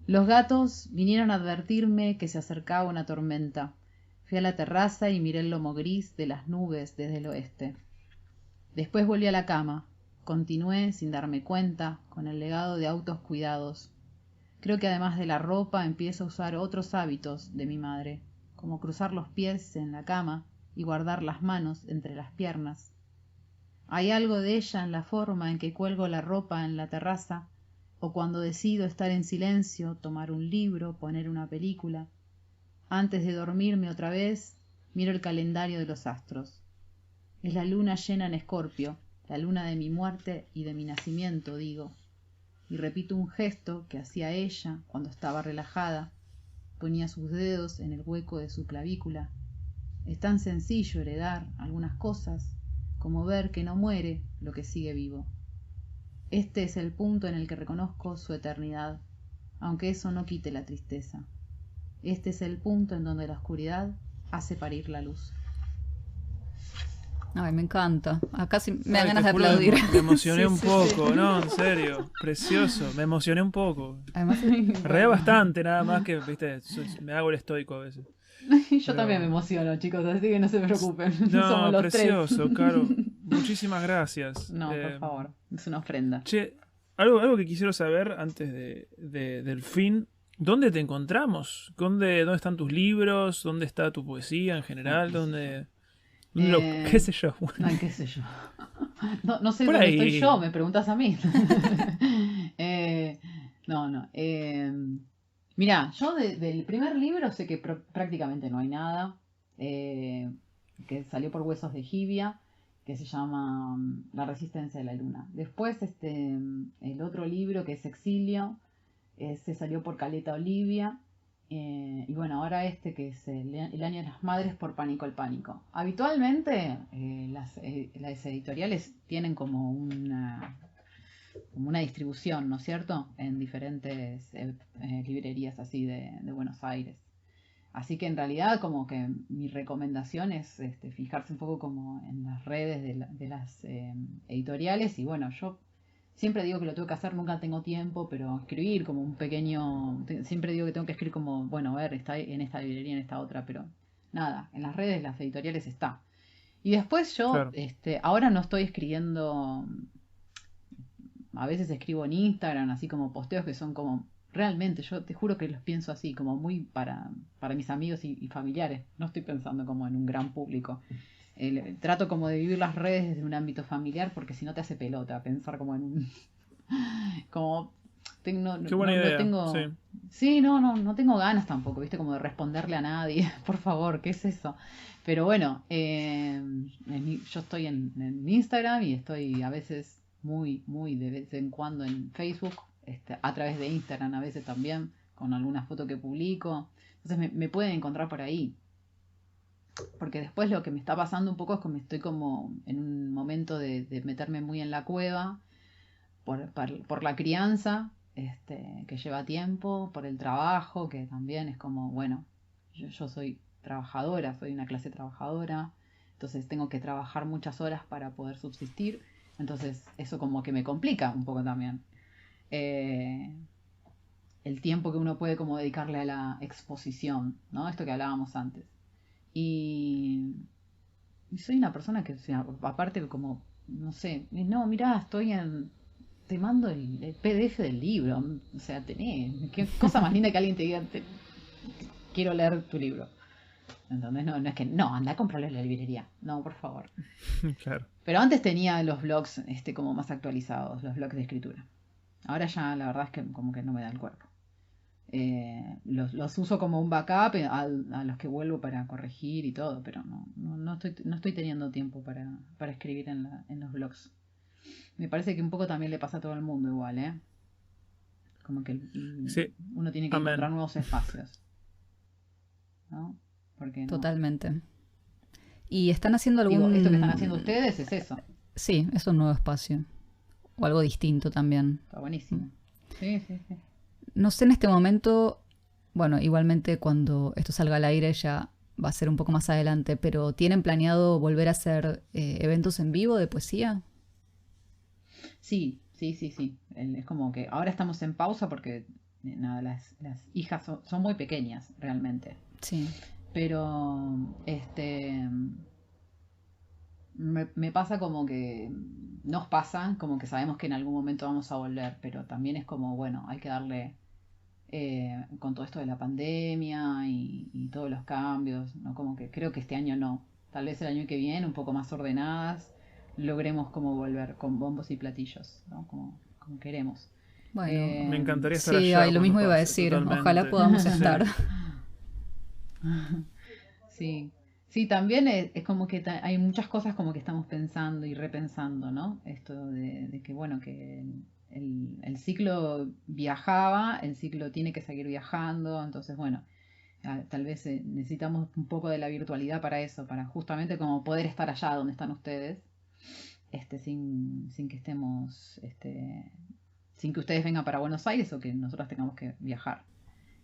Los gatos vinieron a advertirme que se acercaba una tormenta. Fui a la terraza y miré el lomo gris de las nubes desde el oeste. Después volví a la cama. Continué, sin darme cuenta, con el legado de autos cuidados. Creo que además de la ropa empiezo a usar otros hábitos de mi madre, como cruzar los pies en la cama y guardar las manos entre las piernas. Hay algo de ella en la forma en que cuelgo la ropa en la terraza, o cuando decido estar en silencio, tomar un libro, poner una película. Antes de dormirme otra vez, miro el calendario de los astros. Es la luna llena en Escorpio, la luna de mi muerte y de mi nacimiento, digo. Y repito un gesto que hacía ella cuando estaba relajada. Ponía sus dedos en el hueco de su clavícula. Es tan sencillo heredar algunas cosas, como ver que no muere lo que sigue vivo. Este es el punto en el que reconozco su eternidad, aunque eso no quite la tristeza. Este es el punto en donde la oscuridad hace parir la luz. Ay, me encanta. Acá sí me dan Ay, ganas te de juro, aplaudir. Me emocioné Sí, un sí, poco, sí. no, en serio. Precioso, me emocioné un poco. Además, Me reía bastante, nada más que, viste, me hago el estoico a veces. Yo Pero- también me emociono, chicos, así que no se preocupen. Somos No, los precioso, tres. Caro. Muchísimas gracias. No, por favor, es una ofrenda. Che, algo que quisiera saber antes del fin. ¿Dónde te encontramos? ¿Dónde están tus libros? ¿Dónde está tu poesía en general? ¿Qué sé yo? Ay, qué sé yo. No sé Por dónde ahí. estoy yo, me preguntas a mí. No. Mirá, yo del primer libro sé que prácticamente no hay nada. Que salió por Huesos de Jibia, que se llama La resistencia de la luna. Después el otro libro, que es Exilio, se salió por Caleta Olivia. Y bueno, ahora que es el Año de las Madres, por Pánico el Pánico. Habitualmente las editoriales tienen como una distribución, ¿no es cierto?, en diferentes librerías así de Buenos Aires. Así que en realidad como que mi recomendación es fijarse un poco como en las redes de las editoriales. Y bueno, yo siempre digo que lo tengo que hacer, nunca tengo tiempo, pero escribir como un pequeño... Siempre digo que tengo que escribir como, bueno, a ver, está en esta librería, en esta otra, pero nada, en las redes, las editoriales está. Y después yo, Claro. ahora no estoy escribiendo... A veces escribo en Instagram, así como posteos que son como... Realmente, yo te juro que los pienso así, como muy para mis amigos y familiares. No estoy pensando como en un gran público. Trato como de vivir las redes desde un ámbito familiar, porque si no te hace pelota pensar como en un... como Qué buena idea. tengo... Sí. Sí, no tengo ganas tampoco, ¿viste? Como de responderle a nadie, por favor, ¿qué es eso? Pero bueno, yo estoy en Instagram y estoy a veces muy de vez en cuando en Facebook, a través de Instagram a veces también, con alguna foto que publico. Entonces me pueden encontrar por ahí. Porque después lo que me está pasando un poco es que me estoy como en un momento de meterme muy en la cueva por la crianza, que lleva tiempo, por el trabajo, que también es como, bueno, yo soy trabajadora, soy una clase trabajadora, entonces tengo que trabajar muchas horas para poder subsistir, entonces eso como que me complica un poco también. El tiempo que uno puede como dedicarle a la exposición, ¿no? Esto que hablábamos antes. Y soy una persona que, o sea, aparte como, no sé, no, mirá, te mando el PDF del libro, o sea, qué cosa más linda que alguien te diga, quiero leer tu libro. Entonces, no es que, no, anda a comprarlo en la librería, no, por favor. Claro. Pero antes tenía los blogs, como más actualizados, los blogs de escritura. Ahora ya la verdad es que como que no me da el cuerpo. Los uso como un backup a los que vuelvo para corregir y todo, pero no estoy teniendo tiempo para escribir en los blogs. Me parece que un poco también le pasa a todo el mundo igual, ¿eh? Como que Sí. uno tiene que Amén. encontrar nuevos espacios, ¿no? Porque no. Totalmente. ¿Y están haciendo algún...? Digo, esto que están haciendo ustedes es eso. Sí, es un nuevo espacio. O algo distinto también. Está buenísimo. Sí. No sé en este momento, bueno, igualmente cuando esto salga al aire ya va a ser un poco más adelante, pero ¿tienen planeado volver a hacer eventos en vivo de poesía? Sí. Es como que ahora estamos en pausa porque nada, las hijas son muy pequeñas realmente. Sí. Pero me pasa como que nos pasa, como que sabemos que en algún momento vamos a volver, pero también es como, bueno, hay que darle con todo esto de la pandemia y todos los cambios, ¿no? Como que creo que este año no, tal vez el año que viene, un poco más ordenadas, logremos como volver con bombos y platillos, ¿no? Como queremos. Bueno, Me encantaría estar sí, allá lo mismo cuando iba a pase, decir. totalmente. Ojalá podamos estar. Sí, también es como que hay muchas cosas como que estamos pensando y repensando, ¿no? Esto de que, bueno, que el ciclo viajaba, el ciclo tiene que seguir viajando, entonces, bueno, tal vez necesitamos un poco de la virtualidad para eso, para justamente como poder estar allá donde están ustedes, sin que estemos, sin que ustedes vengan para Buenos Aires o que nosotros tengamos que viajar,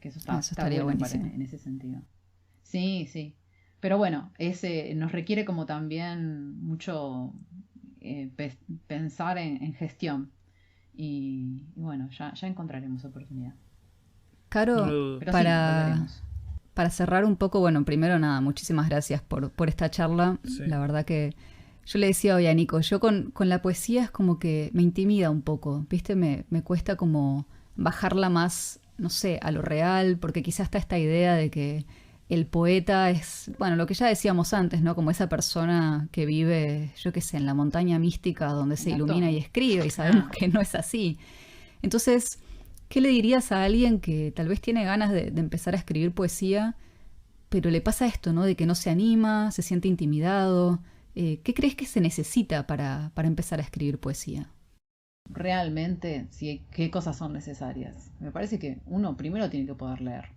que eso está estaría bueno buenísimo. en ese sentido. Sí. Pero bueno, nos requiere como también mucho pensar en gestión. Y bueno, ya encontraremos oportunidad. Caro, No lo dudo. Pero sí, volveremos. para cerrar un poco, bueno, primero nada, muchísimas gracias por esta charla. Sí. La verdad que yo le decía hoy a Nico, yo con la poesía es como que me intimida un poco, ¿viste? Me cuesta como bajarla más, no sé, a lo real, porque quizás está esta idea de que el poeta es, bueno, lo que ya decíamos antes, ¿no? Como esa persona que vive, yo qué sé, en la montaña mística donde se ilumina y escribe y sabemos que no es así. Entonces, ¿qué le dirías a alguien que tal vez tiene ganas de empezar a escribir poesía, pero le pasa esto, ¿no? De que no se anima, se siente intimidado. ¿Qué crees que se necesita para empezar a escribir poesía? Realmente, sí, ¿qué cosas son necesarias? Me parece que uno primero tiene que poder leer.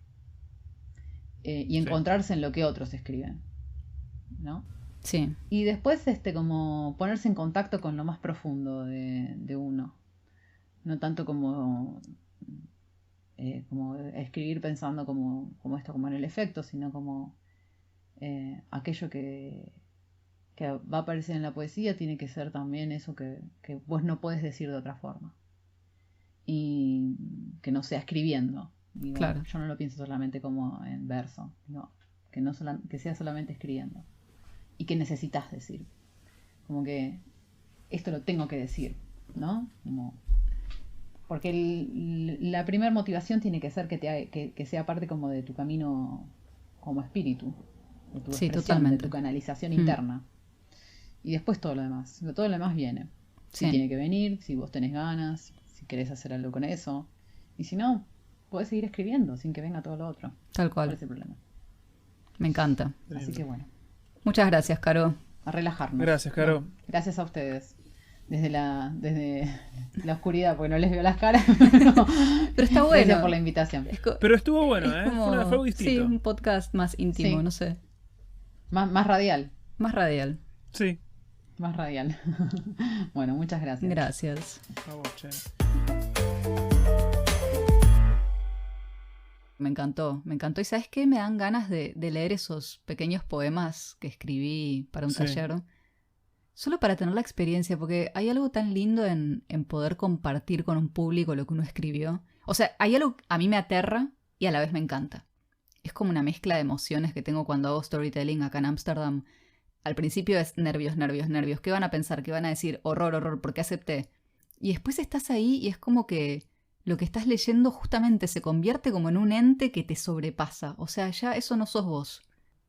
Y encontrarse en lo que otros escriben, ¿no? Sí. Y después como ponerse en contacto con lo más profundo de uno. No tanto como escribir pensando como esto, como en el efecto, sino como aquello que va a aparecer en la poesía tiene que ser también eso que vos no podés decir de otra forma. Y que no sea escribiendo. Digo, Claro. yo no lo pienso solamente como en verso, no, que sea solamente escribiendo. Y que necesitas decir. Como que esto lo tengo que decir, ¿no? Porque la primera motivación tiene que ser que sea parte como de tu camino como espíritu, de tu expresión, totalmente. de tu canalización interna. Y después todo lo demás viene. Si Sí. tiene que venir, si vos tenés ganas, si querés hacer algo con eso. Y si no, podés seguir escribiendo sin que venga todo lo otro. Tal ¿Cuál cual. es el problema? Me encanta. Así que bueno, Muchas gracias, Caro. a relajarnos. Gracias, Caro. Bueno, gracias a ustedes. Desde la oscuridad, porque no les veo las caras. No. Pero está bueno. Gracias por la invitación. Pero estuvo bueno, es ¿eh? como- Fue algo distinto. Sí, un podcast más íntimo, Sí. no sé. Más radial. Más radial. Sí. Más radial. Bueno, muchas gracias. Gracias. Por favor, che. Me encantó, me encantó. ¿Y sabes qué? Me dan ganas de leer esos pequeños poemas que escribí para un Sí. taller. Solo para tener la experiencia, porque hay algo tan lindo en poder compartir con un público lo que uno escribió. O sea, hay algo que a mí me aterra y a la vez me encanta. Es como una mezcla de emociones que tengo cuando hago storytelling acá en Ámsterdam. Al principio es nervios, nervios, nervios. ¿Qué van a pensar? ¿Qué van a decir? Horror, horror, ¿por qué acepté? Y después estás ahí y es como que lo que estás leyendo justamente se convierte como en un ente que te sobrepasa. O sea, ya eso no sos vos.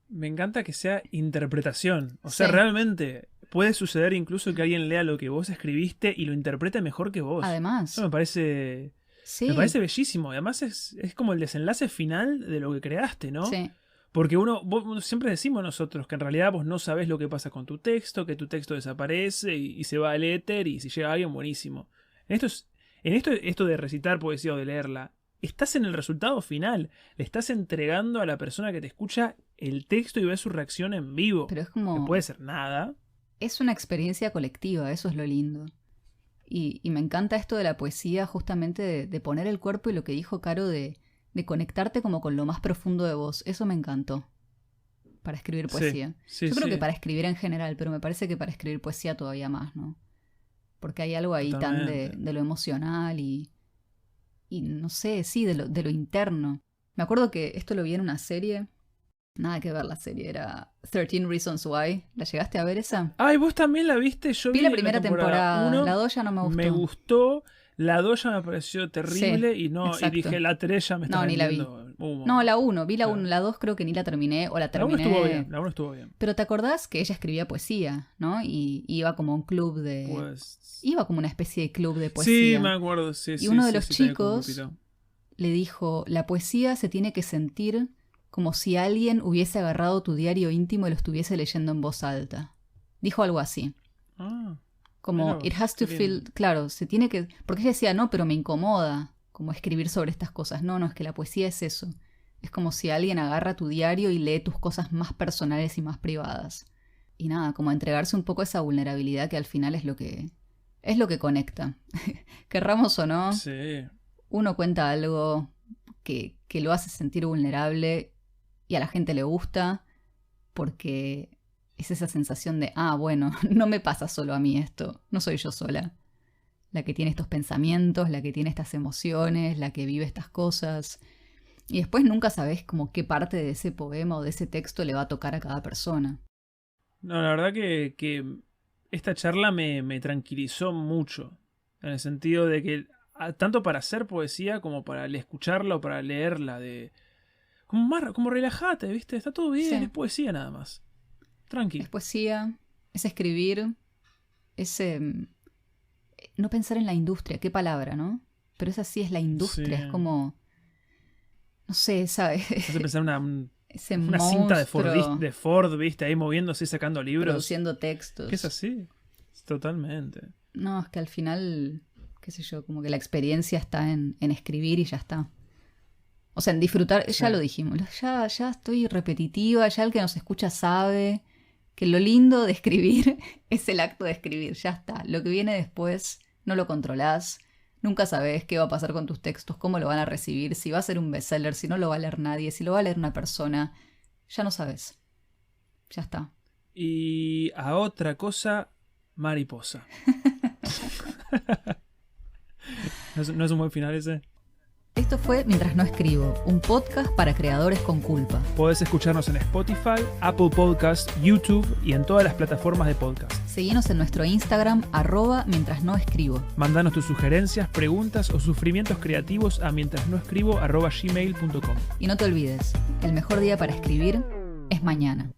Me encanta que sea interpretación. O sea, Sí. realmente puede suceder incluso que alguien lea lo que vos escribiste y lo interprete mejor que vos. Además, Eso me parece bellísimo. Y además es como el desenlace final de lo que creaste, ¿no? sí. Porque vos siempre decimos nosotros que en realidad vos no sabés lo que pasa con tu texto, que tu texto desaparece y se va al éter y si llega alguien, buenísimo. Esto de recitar poesía o de leerla, estás en el resultado final. Le estás entregando a la persona que te escucha el texto y ves su reacción en vivo. Pero es Que como... puede ser nada. Es una experiencia colectiva, eso es lo lindo. Y me encanta esto de la poesía, justamente de poner el cuerpo y lo que dijo Caro de conectarte como con lo más profundo de vos. Eso me encantó para escribir poesía. Sí, Yo creo sí. que para escribir en general, pero me parece que para escribir poesía todavía más, ¿no? Porque hay algo ahí tan Totalmente. de lo emocional y no sé, sí, de lo interno. Me acuerdo que esto lo vi en una serie. Nada que ver la serie, era 13 Reasons Why. ¿La llegaste a ver esa? Ay, vos también la viste. Yo Vi la primera temporada, uno, la 2 ya no me gustó. me gustó. La 2 ya me pareció terrible y exacto. dije la 3 ya me está No, ni la vi. vendiendo humo. No, la 1, vi la Claro. 1, la 2 creo que ni la terminé o la La 1 terminé. estuvo bien. La 1 estuvo bien. Pero ¿te acordás que ella escribía poesía, no? Y iba como a un club de... Pues... Iba como una especie de club de poesía. Sí, me acuerdo. Sí, Y uno de los tenía como un chicos grupito. le dijo, la poesía se tiene que sentir como si alguien hubiese agarrado tu diario íntimo y lo estuviese leyendo en voz alta. Dijo algo así. Ah, Como, Mirá vos, it has to qué feel, lindo. claro, se tiene que... Porque ella decía, no, pero me incomoda como escribir sobre estas cosas. No, es que la poesía es eso. Es como si alguien agarra tu diario y lee tus cosas más personales y más privadas. Y nada, como entregarse un poco a esa vulnerabilidad que al final es lo que conecta. Querramos o no, sí. uno cuenta algo que lo hace sentir vulnerable y a la gente le gusta porque es esa sensación de, bueno, no me pasa solo a mí esto, no soy yo sola. La que tiene estos pensamientos, la que tiene estas emociones, la que vive estas cosas. Y después nunca sabes como qué parte de ese poema o de ese texto le va a tocar a cada persona. No, la verdad que esta charla me tranquilizó mucho. En el sentido de que, tanto para hacer poesía como para escucharla o para leerla, como relajate, ¿viste? Está todo bien, Sí. es poesía nada más. Tranqui. Es poesía, es escribir, es no pensar en la industria, qué palabra, ¿no? Pero esa sí es la industria, Sí. es como, no sé, ¿sabes? Hace pensar Ese una cinta de monstruo Ford, ¿viste? Ahí moviéndose y sacando libros. produciendo textos. ¿Qué es así? Totalmente. No, es que al final, qué sé yo, como que la experiencia está en escribir y ya está. O sea, en disfrutar, Sí. ya lo dijimos, ya estoy repetitiva, ya el que nos escucha sabe que lo lindo de escribir es el acto de escribir, ya está. Lo que viene después no lo controlás, nunca sabés qué va a pasar con tus textos, cómo lo van a recibir, si va a ser un bestseller, si no lo va a leer nadie, si lo va a leer una persona, ya no sabes. Ya está. Y a otra cosa, mariposa. ¿No es un buen final ese? Esto fue Mientras no escribo, un podcast para creadores con culpa. Podés escucharnos en Spotify, Apple Podcasts, YouTube y en todas las plataformas de podcast. Seguinos en nuestro Instagram, @mientras no escribo. Mandanos tus sugerencias, preguntas o sufrimientos creativos a mientrasnoescribo@gmail.com. Y no te olvides, el mejor día para escribir es mañana.